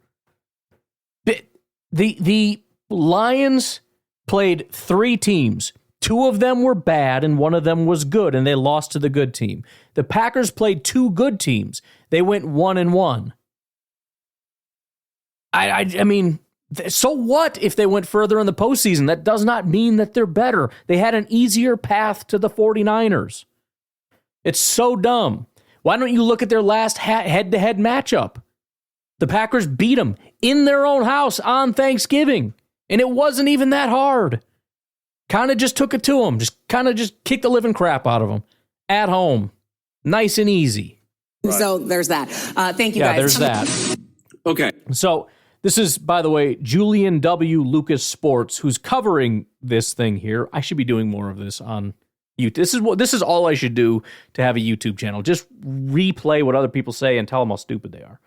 The Lions played 3 teams 2 of them were bad and 1 of them was good, and they lost to the good team. The Packers played 2 good teams. They went 1-1. I mean, so what if they went further in the postseason? That does not mean that they're better. They had an easier path to the 49ers. It's so dumb. Why don't you look at their last head-to-head matchup? The Packers beat them in their own house on Thanksgiving, and it wasn't even that hard. Kind of just took it to them. Just kicked the living crap out of them at home. Nice and easy. Right. So there's that. Thank you, guys. Yeah, there's that. Okay. So this is, by the way, Julian W. Lucas Sports, who's covering this thing here. I should be doing more of this on YouTube. This is all I should do to have a YouTube channel. Just replay what other people say and tell them how stupid they are.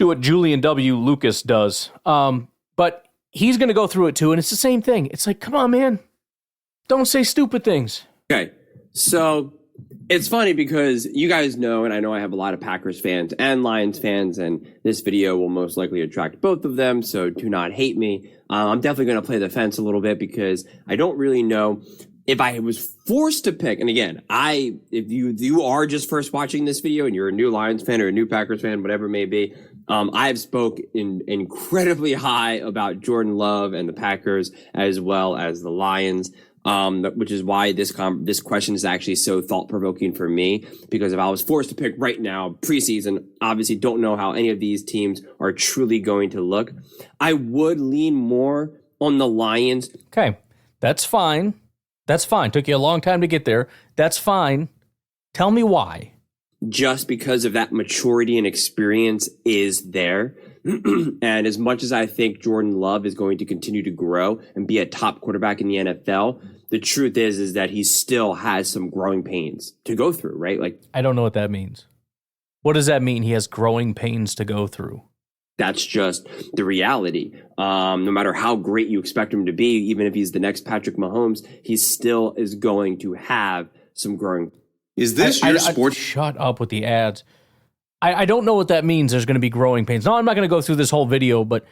Do what Julian W. Lucas does. But he's going to go through it too, and it's the same thing. It's like, come on, man. Don't say stupid things. Okay. So it's funny because you guys know, and I know I have a lot of Packers fans and Lions fans, and this video will most likely attract both of them, so do not hate me. I'm definitely going to play the fence a little bit because I don't really know if I was forced to pick. And again, if you are just first watching this video and you're a new Lions fan or a new Packers fan, whatever it may be, I have spoken incredibly high about Jordan Love and the Packers as well as the Lions. Which is why this question is actually so thought-provoking for me, because if I was forced to pick right now, preseason, obviously don't know how any of these teams are truly going to look. I would lean more on the Lions. Okay, that's fine. That's fine. Took you a long time to get there. That's fine. Tell me why. Just because of that maturity and experience is there. And as much as I think Jordan Love is going to continue to grow and be a top quarterback in the NFL, the truth is that he still has some growing pains to go through, right? Like, I don't know what that means. What does that mean? He has growing pains to go through. That's just the reality. No matter how great you expect him to be, even if he's the next Patrick Mahomes, he still is going to have some growing. Is this your sport? Shut up with the ads. I don't know what that means. There's going to be growing pains. No, I'm not going to go through this whole video, but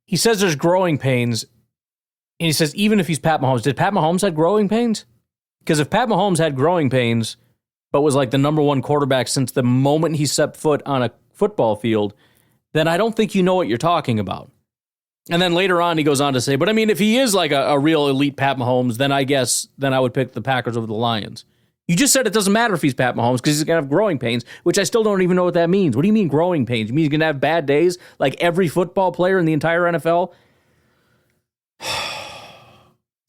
he says there's growing pains. And he says, even if he's Pat Mahomes, did Pat Mahomes have growing pains? Because if Pat Mahomes had growing pains, but was like the number 1 quarterback since the moment he stepped foot on a football field, then I don't think you know what you're talking about. And then later on, he goes on to say, but I mean, if he is like a real elite Pat Mahomes, then I would pick the Packers over the Lions. You just said it doesn't matter if he's Pat Mahomes because he's going to have growing pains, which I still don't even know what that means. What do you mean growing pains? You mean he's going to have bad days like every football player in the entire NFL?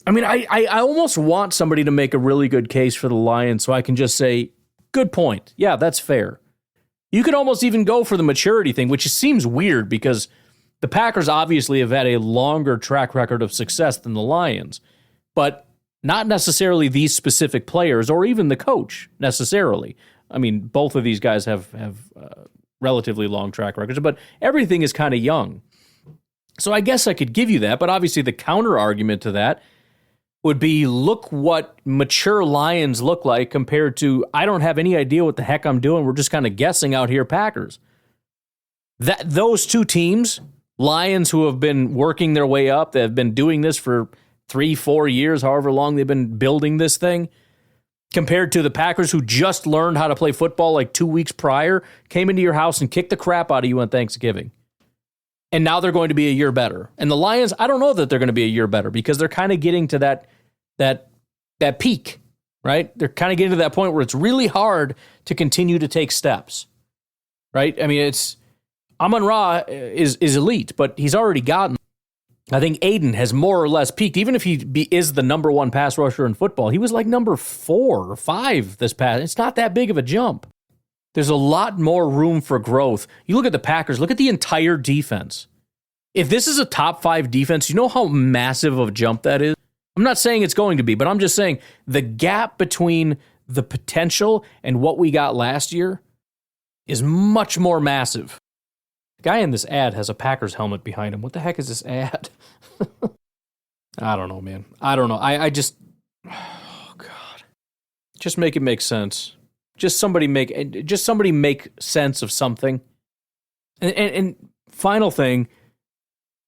I mean, I almost want somebody to make a really good case for the Lions so I can just say, good point. Yeah, that's fair. You could almost even go for the maturity thing, which seems weird because the Packers obviously have had a longer track record of success than the Lions, but not necessarily these specific players or even the coach necessarily. I mean, both of these guys have relatively long track records, but everything is kind of young. So I guess I could give you that, but obviously the counter argument to that would be, look what mature Lions look like compared to, I don't have any idea what the heck I'm doing. We're just kind of guessing out here, Packers. Those 2 teams, Lions who have been working their way up, they have been doing this for 3-4 years, however long they've been building this thing, compared to the Packers who just learned how to play football like 2 weeks prior, came into your house and kicked the crap out of you on Thanksgiving. And now they're going to be a year better. And the Lions, I don't know that they're going to be a year better because they're kind of getting to that peak, right? They're kind of getting to that point where it's really hard to continue to take steps, right? I mean, Amon-Ra is elite, but he's already gotten. I think Aiden has more or less peaked. Even if he is the number 1 pass rusher in football, he was like number 4 or 5 this past. It's not that big of a jump. There's a lot more room for growth. You look at the Packers, look at the entire defense. If this is a top 5 defense, you know how massive of a jump that is? I'm not saying it's going to be, but I'm just saying the gap between the potential and what we got last year is much more massive. Guy in this ad has a Packers helmet behind him. What the heck is this ad? I don't know, man. I don't know. I just, oh God, just make it make sense. Just somebody make sense of something. And final thing,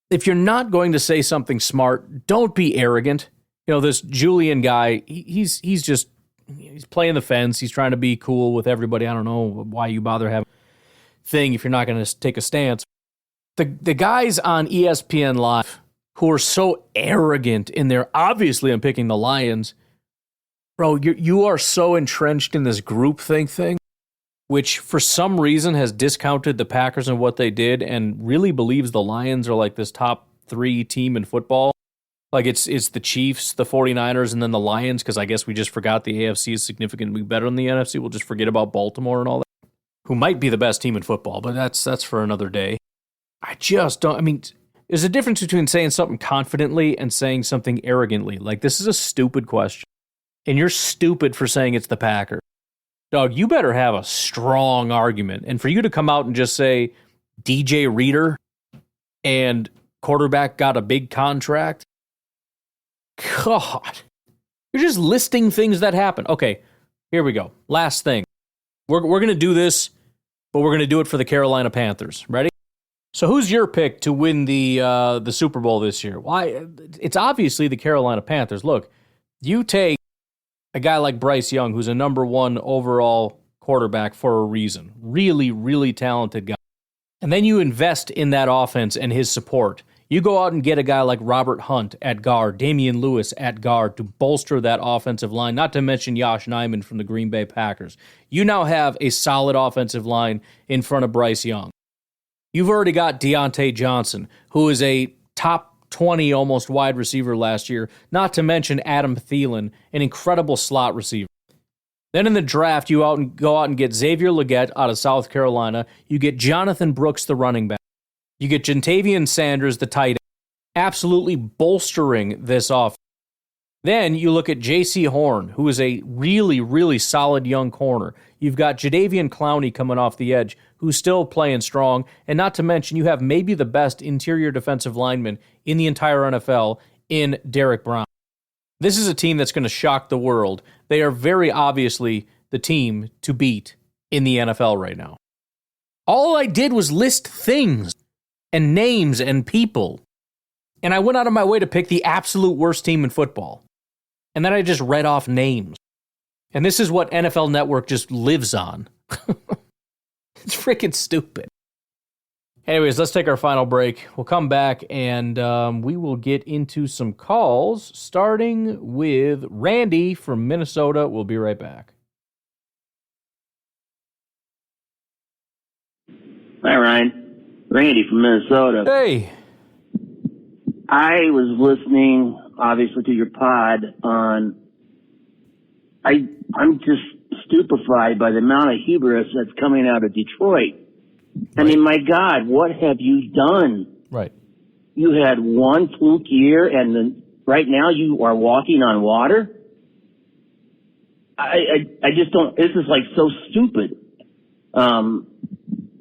if you're not going to say something smart, don't be arrogant. this Julian guy, he's playing the fence. He's trying to be cool with everybody. I don't know why you bother having a thing if you're not going to take a stance. The guys on ESPN Live who are so arrogant in their, obviously I'm picking the Lions. Bro, you are so entrenched in this groupthink thing, which for some reason has discounted the Packers and what they did and really believes the Lions are like this top 3 team in football. Like it's the Chiefs, the 49ers, and then the Lions, because I guess we just forgot the AFC is significantly better than the NFC. We'll just forget about Baltimore and all that, who might be the best team in football, but that's for another day. I just don't, there's a difference between saying something confidently and saying something arrogantly. Like, this is a stupid question, and you're stupid for saying it's the Packers. Dog, you better have a strong argument. And for you to come out and just say DJ Reader and quarterback got a big contract, God, you're just listing things that happen. Okay, here we go. Last thing. We're going to do this, but we're going to do it for the Carolina Panthers. Ready? So who's your pick to win the Super Bowl this year? Why? It's obviously the Carolina Panthers. Look, you take a guy like Bryce Young, who's a number 1 overall quarterback for a reason. Really, really talented guy. And then you invest in that offense and his support. You go out and get a guy like Robert Hunt at guard, Damian Lewis at guard to bolster that offensive line, not to mention Josh Nijman from the Green Bay Packers. You now have a solid offensive line in front of Bryce Young. You've already got Deontay Johnson, who is a top 20 almost wide receiver last year, not to mention Adam Thielen, an incredible slot receiver. Then in the draft, you go out and get Xavier Legette out of South Carolina. You get Jonathan Brooks, the running back. You get Jentavian Sanders, the tight end, absolutely bolstering this offense. Then you look at J.C. Horn, who is a really, really solid young corner. You've got Jadeveon Clowney coming off the edge, who's still playing strong. And not to mention, you have maybe the best interior defensive lineman in the entire NFL in Derek Brown. This is a team that's going to shock the world. They are very obviously the team to beat in the NFL right now. All I did was list things and names and people. And I went out of my way to pick the absolute worst team in football. And then I just read off names. And this is what NFL Network just lives on. It's freaking stupid. Anyways, let's take our final break. We'll come back and we will get into some calls, starting with Randy from Minnesota. We'll be right back. Hi, Ryan. Randy from Minnesota. Hey. I was listening, obviously, to your pod on. I'm just stupefied by the amount of hubris that's coming out of Detroit. Right. I mean, my God, what have you done? Right. You had one fluke year, and then right now you are walking on water. I just don't. This is like so stupid.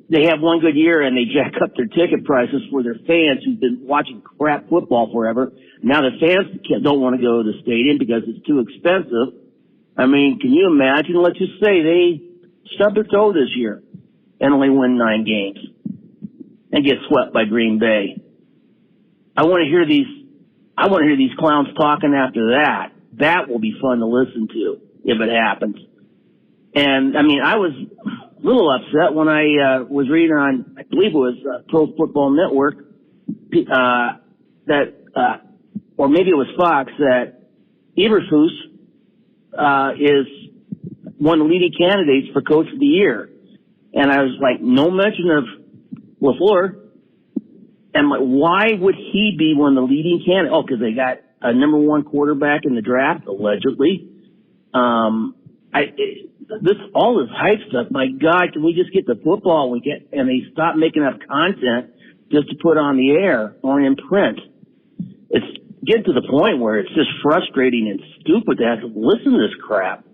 They have one good year and they jack up their ticket prices for their fans who've been watching crap football forever. Now the fans don't want to go to the stadium because it's too expensive. I mean, can you imagine? Let's just say they stub their toe this year and only win 9 games and get swept by Green Bay. I want to hear these clowns talking after that. That will be fun to listen to if it happens. And I mean, I was a little upset when I was reading on, I believe it was Pro Football Network, or maybe it was Fox, that Eberflus is one of the leading candidates for Coach of the Year. And I was like, no mention of LaFleur. And I'm like, why would he be one of the leading candidates? Oh, because they got a number 1 quarterback in the draft, allegedly. All this hype stuff, my God, can we just get the football and they stop making up content just to put on the air or in print? It's getting to the point where it's just frustrating and stupid to have to listen to this crap.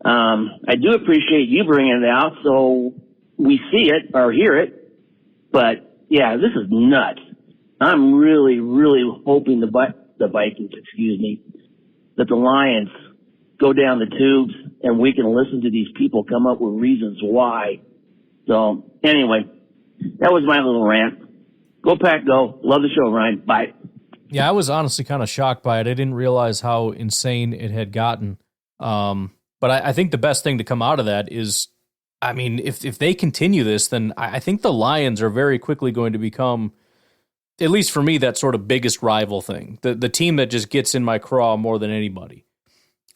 I do appreciate you bringing it out so we see it or hear it, but yeah, this is nuts. I'm really, really hoping the Vikings, that the Lions go down the tubes and we can listen to these people come up with reasons why. So anyway, that was my little rant. Go Pack, go. Love the show, Ryan. Bye. Yeah, I was honestly kind of shocked by it. I didn't realize how insane it had gotten. But I think the best thing to come out of that is, I mean, if they continue this, then I think the Lions are very quickly going to become, at least for me, that sort of biggest rival thing. The team that just gets in my craw more than anybody.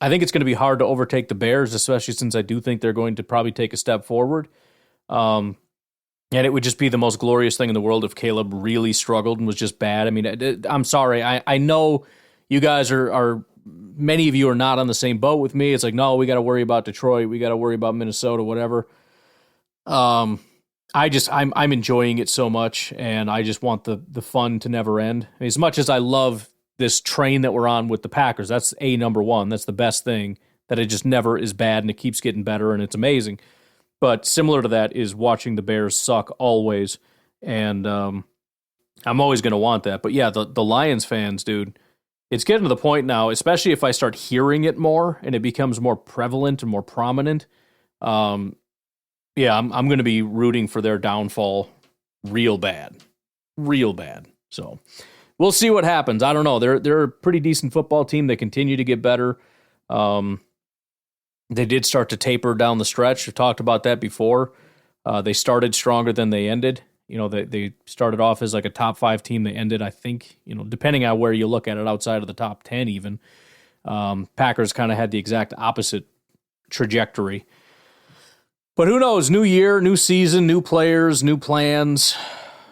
I think it's going to be hard to overtake the Bears, especially since I do think they're going to probably take a step forward. And it would just be the most glorious thing in the world if Caleb really struggled and was just bad. I mean, I'm sorry. I know you guys are many of you are not on the same boat with me. It's like, no, we got to worry about Detroit. We got to worry about Minnesota, whatever. I'm enjoying it so much, and I just want the fun to never end. I mean, as much as I love this train that we're on with the Packers, that's number one. That's the best thing, that it just never is bad and it keeps getting better and it's amazing. But similar to that is watching the Bears suck always, and I'm always going to want that. But yeah, the Lions fans, dude, it's getting to the point now, especially if I start hearing it more and it becomes more prevalent and more prominent. I'm going to be rooting for their downfall real bad. So we'll see what happens. I don't know. They're a pretty decent football team. They continue to get better. They did start to taper down the stretch. We talked about that before. They started stronger than they ended. You know, they started off as like a top 5 team. They ended, I think, you know, depending on where you look at it, outside of the top 10 even. Packers kind of had the exact opposite trajectory. But who knows? New year, new season, new players, new plans.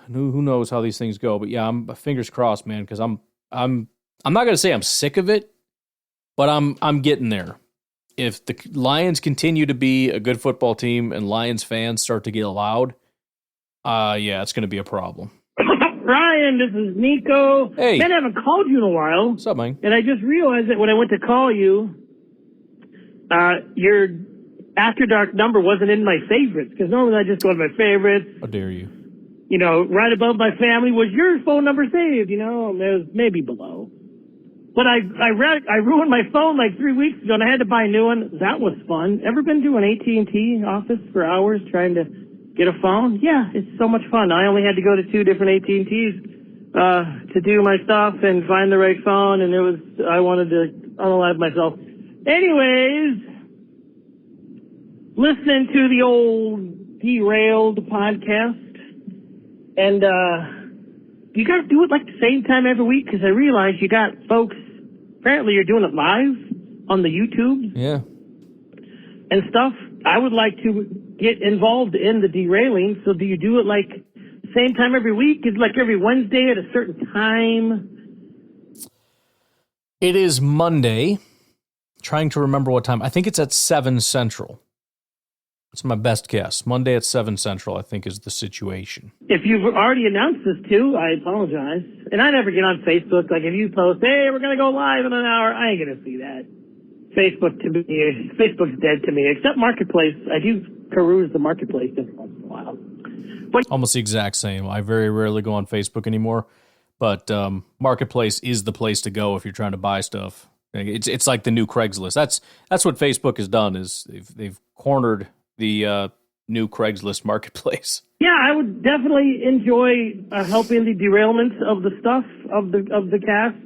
Who knows how these things go? But yeah, I'm fingers crossed, man, because I'm not going to say I'm sick of it, but I'm getting there. If the Lions continue to be a good football team and Lions fans start to get loud, it's going to be a problem. Ryan, this is Nico. Hey. Man, I haven't called you in a while. What's up, man? And I just realized that when I went to call you, your After Dark number wasn't in my favorites, because normally I just go to my favorites. How dare you? You know, right above my family was your phone number saved, you know, and it was maybe below. But I ruined my phone like 3 weeks ago, and I had to buy a new one. That was fun. Ever been to an AT&T office for hours trying to get a phone? Yeah, it's so much fun. I only had to go to 2 different AT&Ts to do my stuff and find the right phone, and I wanted to unalive myself. Anyways, listening to the old Derailed podcast, and you guys do it like the same time every week? Because I realize you got folks, apparently you're doing it live on the YouTube. Yeah. And stuff. I would like to get involved in the derailing. So do you do it like same time every week? Is it like every Wednesday at a certain time? It is Monday. Trying to remember what time. I think it's at 7 Central. It's my best guess. Monday at 7 Central, I think, is the situation. If you've already announced this too, I apologize. And I never get on Facebook. Like if you post, hey, we're going to go live in an hour, I ain't going to see that. Facebook's dead to me. Except Marketplace. I do peruse the Marketplace every once in a while. But almost the exact same. I very rarely go on Facebook anymore. But Marketplace is the place to go if you're trying to buy stuff. It's like the new Craigslist. That's what Facebook has done, is they've cornered the new Craigslist marketplace. Yeah, I would definitely enjoy helping the derailment of the stuff of the cast.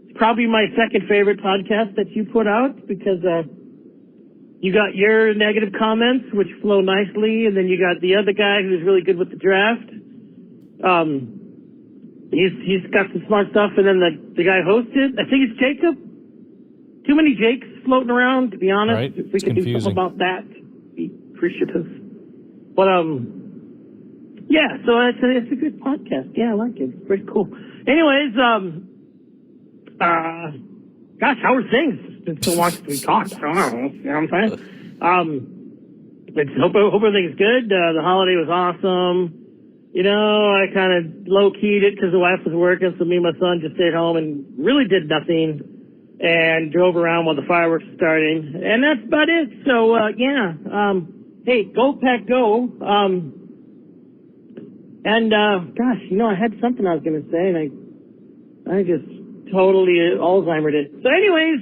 It's probably my second favorite podcast that you put out, because you got your negative comments, which flow nicely, and then you got the other guy who's really good with the draft. He's got some smart stuff, and then the guy hosted, I think it's Jacob. Too many Jakes floating around, to be honest. Right. If we could do something about that, be appreciative. But yeah, so it's a good podcast. Yeah, I like it. It's pretty cool. Anyways, gosh, how are things? It's been so long since we talked. I don't know. You know what I'm saying? Hope everything's good. The holiday was awesome. You know, I kind of low-keyed it because the wife was working, so me and my son just stayed home and really did nothing and drove around while the fireworks were starting. And that's about it. So, hey, go Pack Go. Gosh, you know, I had something I was going to say, and I just totally Alzheimer'd it. So anyways,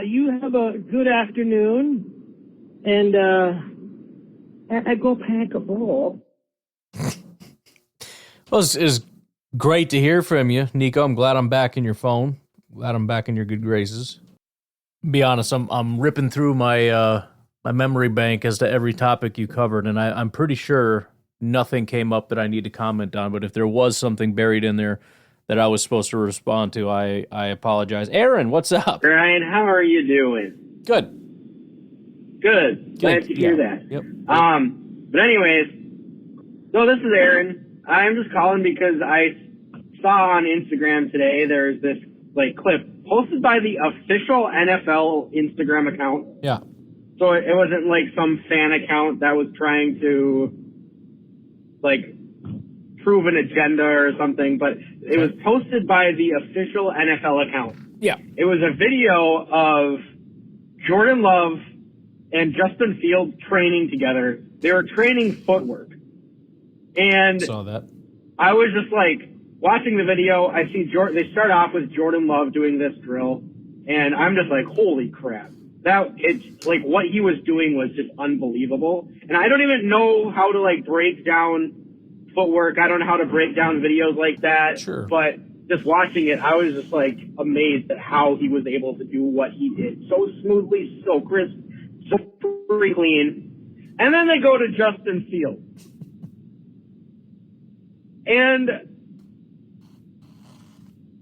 you have a good afternoon, and I go Pack a ball. Well, as Great to hear from you, Nico. I'm glad I'm back in your phone. Glad I'm back in your good graces. Be honest, I'm ripping through my my memory bank as to every topic you covered, and I'm pretty sure nothing came up that I need to comment on. But if there was something buried in there that I was supposed to respond to, I apologize. Aaron, what's up? Ryan, how are you doing? Good. Glad to hear that. Yep. But anyways, so this is Aaron. I'm just calling because I saw on Instagram today there's this clip posted by the official NFL Instagram account. Yeah. So it wasn't some fan account that was trying to prove an agenda or something, but it was posted by the official NFL account. Yeah. It was a video of Jordan Love and Justin Fields training together. They were training footwork. And saw that. I was just watching the video. I see they start off with Jordan Love doing this drill, and I'm just holy crap. It's what he was doing was just unbelievable. And I don't even know how to break down footwork. I don't know how to break down videos like that. Sure. But just watching it, I was just amazed at how he was able to do what he did. So smoothly, so crisp, so pretty clean. And then they go to Justin Fields. And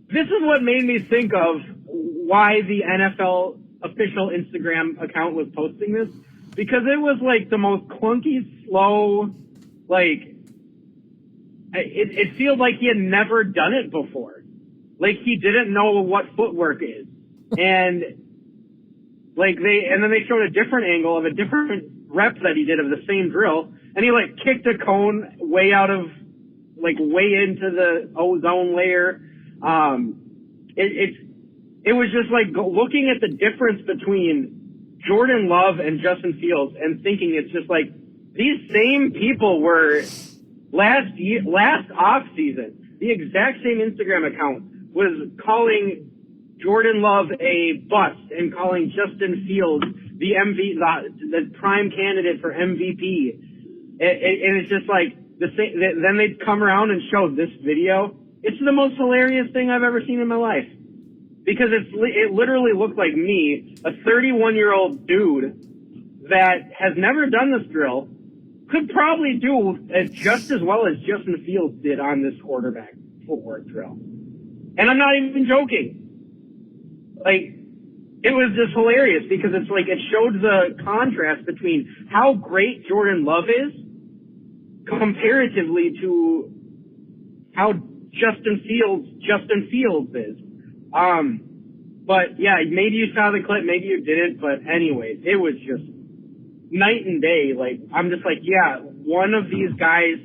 this is what made me think of why the NFL official Instagram account was posting this, because it was the most clunky, slow, it feels like he had never done it before. He didn't know what footwork is. And then they showed a different angle of a different rep that he did of the same drill, and he kicked a cone way out of way into the ozone layer. It was just looking at the difference between Jordan Love and Justin Fields and thinking it's just these same people were last off season. The exact same Instagram account was calling Jordan Love a bust and calling Justin Fields the prime candidate for MVP. And it's just then they'd come around and show this video. It's the most hilarious thing I've ever seen in my life. Because it literally looked like me, a 31-year-old dude that has never done this drill, could probably do just as well as Justin Fields did on this quarterback footwork drill. And I'm not even joking. It was just hilarious because it's it showed the contrast between how great Jordan Love is comparatively to how Justin Fields is. But yeah, maybe you saw the clip, maybe you didn't, but anyways, it was just night and day. I'm just yeah, one of these guys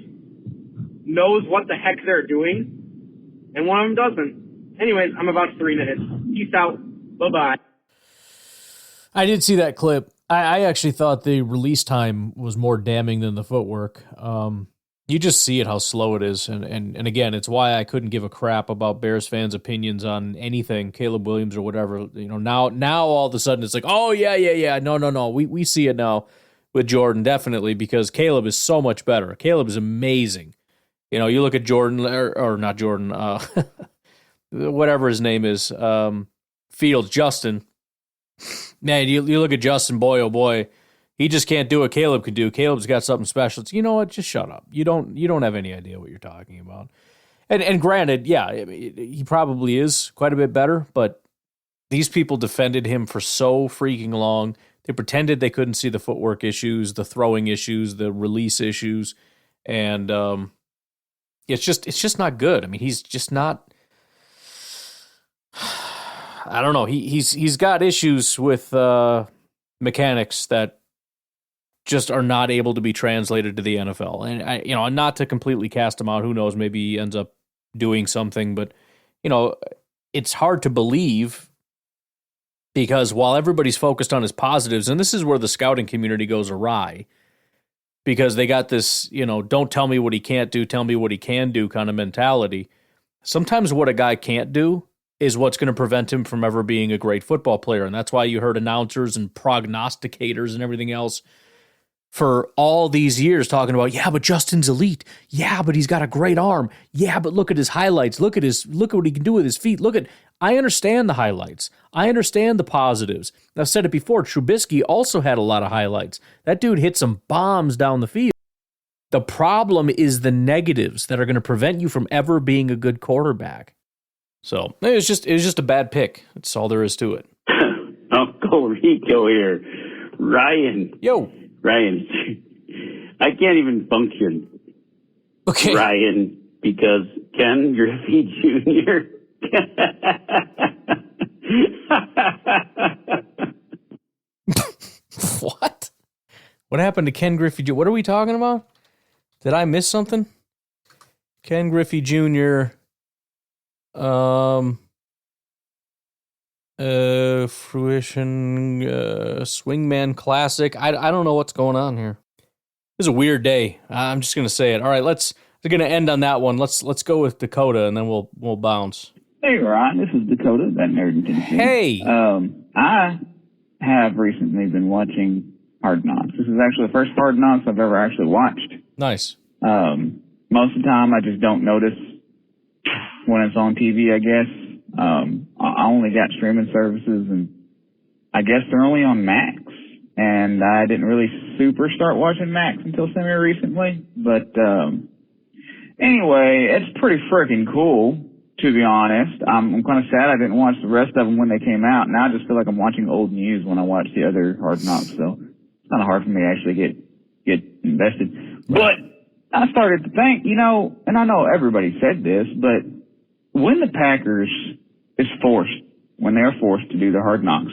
knows what the heck they're doing, and one of them doesn't. Anyways, I'm about 3 minutes. Peace out. Bye-bye. I did see that clip. I actually thought the release time was more damning than the footwork. You just see it, how slow it is. And again, it's why I couldn't give a crap about Bears fans' opinions on anything, Caleb Williams or whatever. Now all of a sudden it's oh, yeah. No. We see it now with Jordan, definitely, because Caleb is so much better. Caleb is amazing. You look at Jordan, or not Jordan, whatever his name is, Fields, Justin. Man, you look at Justin, boy, oh boy, he just can't do what Caleb could do. Caleb's got something special. It's, you know what? Just shut up. You don't have any idea what you're talking about. And granted, yeah, he probably is quite a bit better, but these people defended him for so freaking long. They pretended they couldn't see the footwork issues, the throwing issues, the release issues, and it's just not good. I mean, he's just not. I don't know. He's got issues with mechanics that just are not able to be translated to the NFL. And not to completely cast him out. Who knows? Maybe he ends up doing something. But it's hard to believe because while everybody's focused on his positives, and this is where the scouting community goes awry, because they got this don't tell me what he can't do, tell me what he can do kind of mentality. Sometimes what a guy can't do is what's going to prevent him from ever being a great football player. And that's why you heard announcers and prognosticators and everything else for all these years talking about, yeah, but Justin's elite. Yeah, but he's got a great arm. Yeah, but look at his highlights. Look at what he can do with his feet. I understand the highlights. I understand the positives. I've said it before. Trubisky also had a lot of highlights. That dude hit some bombs down the field. The problem is the negatives that are going to prevent you from ever being a good quarterback. So it was just a bad pick. That's all there is to it. Uncle Rico here. Ryan. Yo. Ryan. I can't even function. Okay. Ryan, because Ken Griffey Jr. What? What happened to Ken Griffey Jr.? What are we talking about? Did I miss something? Ken Griffey Jr. Fruition Swingman Classic. I don't know what's going on here. It's a weird day. I'm just gonna say it. All right, we're gonna end on that one. Let's go with Dakota, and then we'll bounce. Hey Ron, this is Dakota, that nerd in Tennessee. Hey. I have recently been watching Hard Knocks. This is actually the first Hard Knocks I've ever actually watched. Nice. Most of the time I just don't notice when it's on TV, I guess. I only got streaming services, and I guess they're only on Max. And I didn't really super start watching Max until semi-recently. But anyway, it's pretty freaking cool, to be honest. I'm kind of sad I didn't watch the rest of them when they came out. Now I just feel like I'm watching old news when I watch the other Hard Knocks. So it's kind of hard for me to actually get invested. But I started to think, and I know everybody said this, but when the Packers when they're forced to do the Hard Knocks,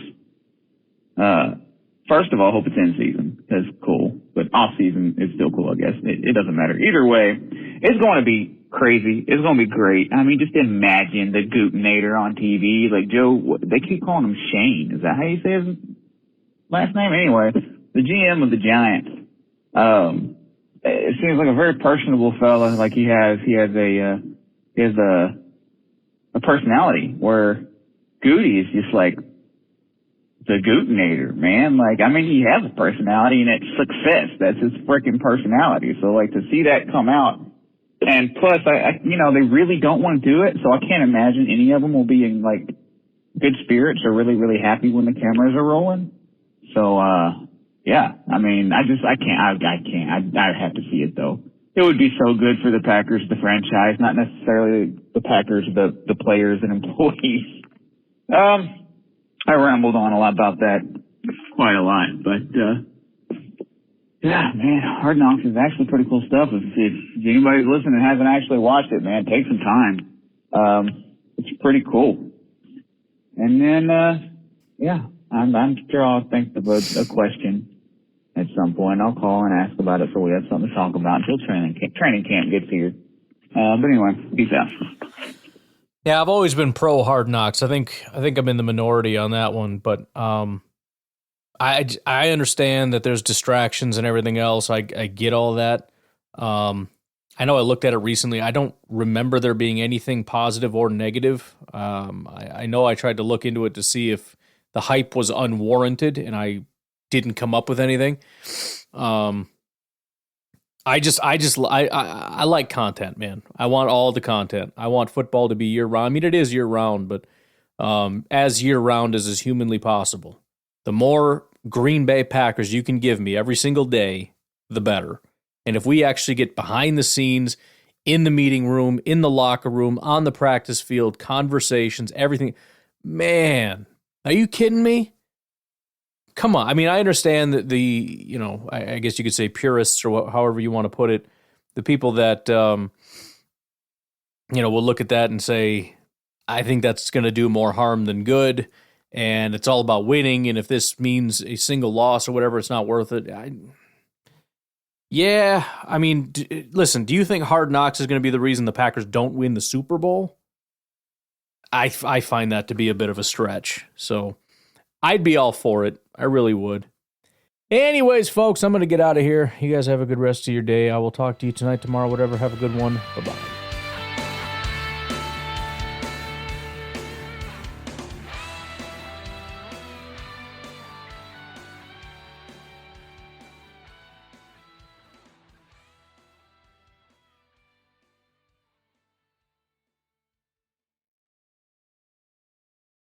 first of all, I hope it's in season. That's cool. But off season is still cool, I guess. It doesn't matter. Either way, it's going to be crazy. It's going to be great. I mean, just imagine the Gootinator on TV. Like Joe, they keep calling him Shane. Is that how you say his last name? Anyway, the GM of the Giants. It seems like a very personable fella. Like he has a personality where Goody is just like the Gootinator, man. Like, I mean, he has a personality and it's success. That's his freaking personality. So like to see that come out, and plus I they really don't want to do it. So I can't imagine any of them will be in like good spirits or really, really happy when the cameras are rolling. So, yeah, I mean, I can't. I have to see it though. It would be so good for the Packers, the franchise, not necessarily the Packers, the players and employees. I rambled on a lot about that, quite a lot, but yeah, man, Hard Knocks is actually pretty cool stuff. If anybody's listening and hasn't actually watched it, man, take some time. It's pretty cool. And then, yeah, I'm sure I'll think of a question at some point. I'll call and ask about it so we have something to talk about until training camp gets here. But anyway, peace out. Yeah, I've always been pro Hard Knocks. I think I'm in the minority on that one, but I understand that there's distractions and everything else. I get all that. I know I looked at it recently. I don't remember there being anything positive or negative. I know I tried to look into it to see if the hype was unwarranted, and I didn't come up with anything. I like content, man. I want all the content. I want football to be year round. I mean, it is year round, but as year round as humanly possible. The more Green Bay Packers you can give me every single day, the better. And if we actually get behind the scenes, in the meeting room, in the locker room, on the practice field, conversations, everything, man, are you kidding me? Come on. I mean, I understand that I guess you could say purists or however you want to put it, the people that, will look at that and say, I think that's going to do more harm than good, and it's all about winning, and if this means a single loss or whatever, it's not worth it. Listen, do you think Hard Knocks is going to be the reason the Packers don't win the Super Bowl? I find that to be a bit of a stretch, so I'd be all for it. I really would. Anyways, folks, I'm going to get out of here. You guys have a good rest of your day. I will talk to you tonight, tomorrow, whatever. Have a good one. Bye-bye.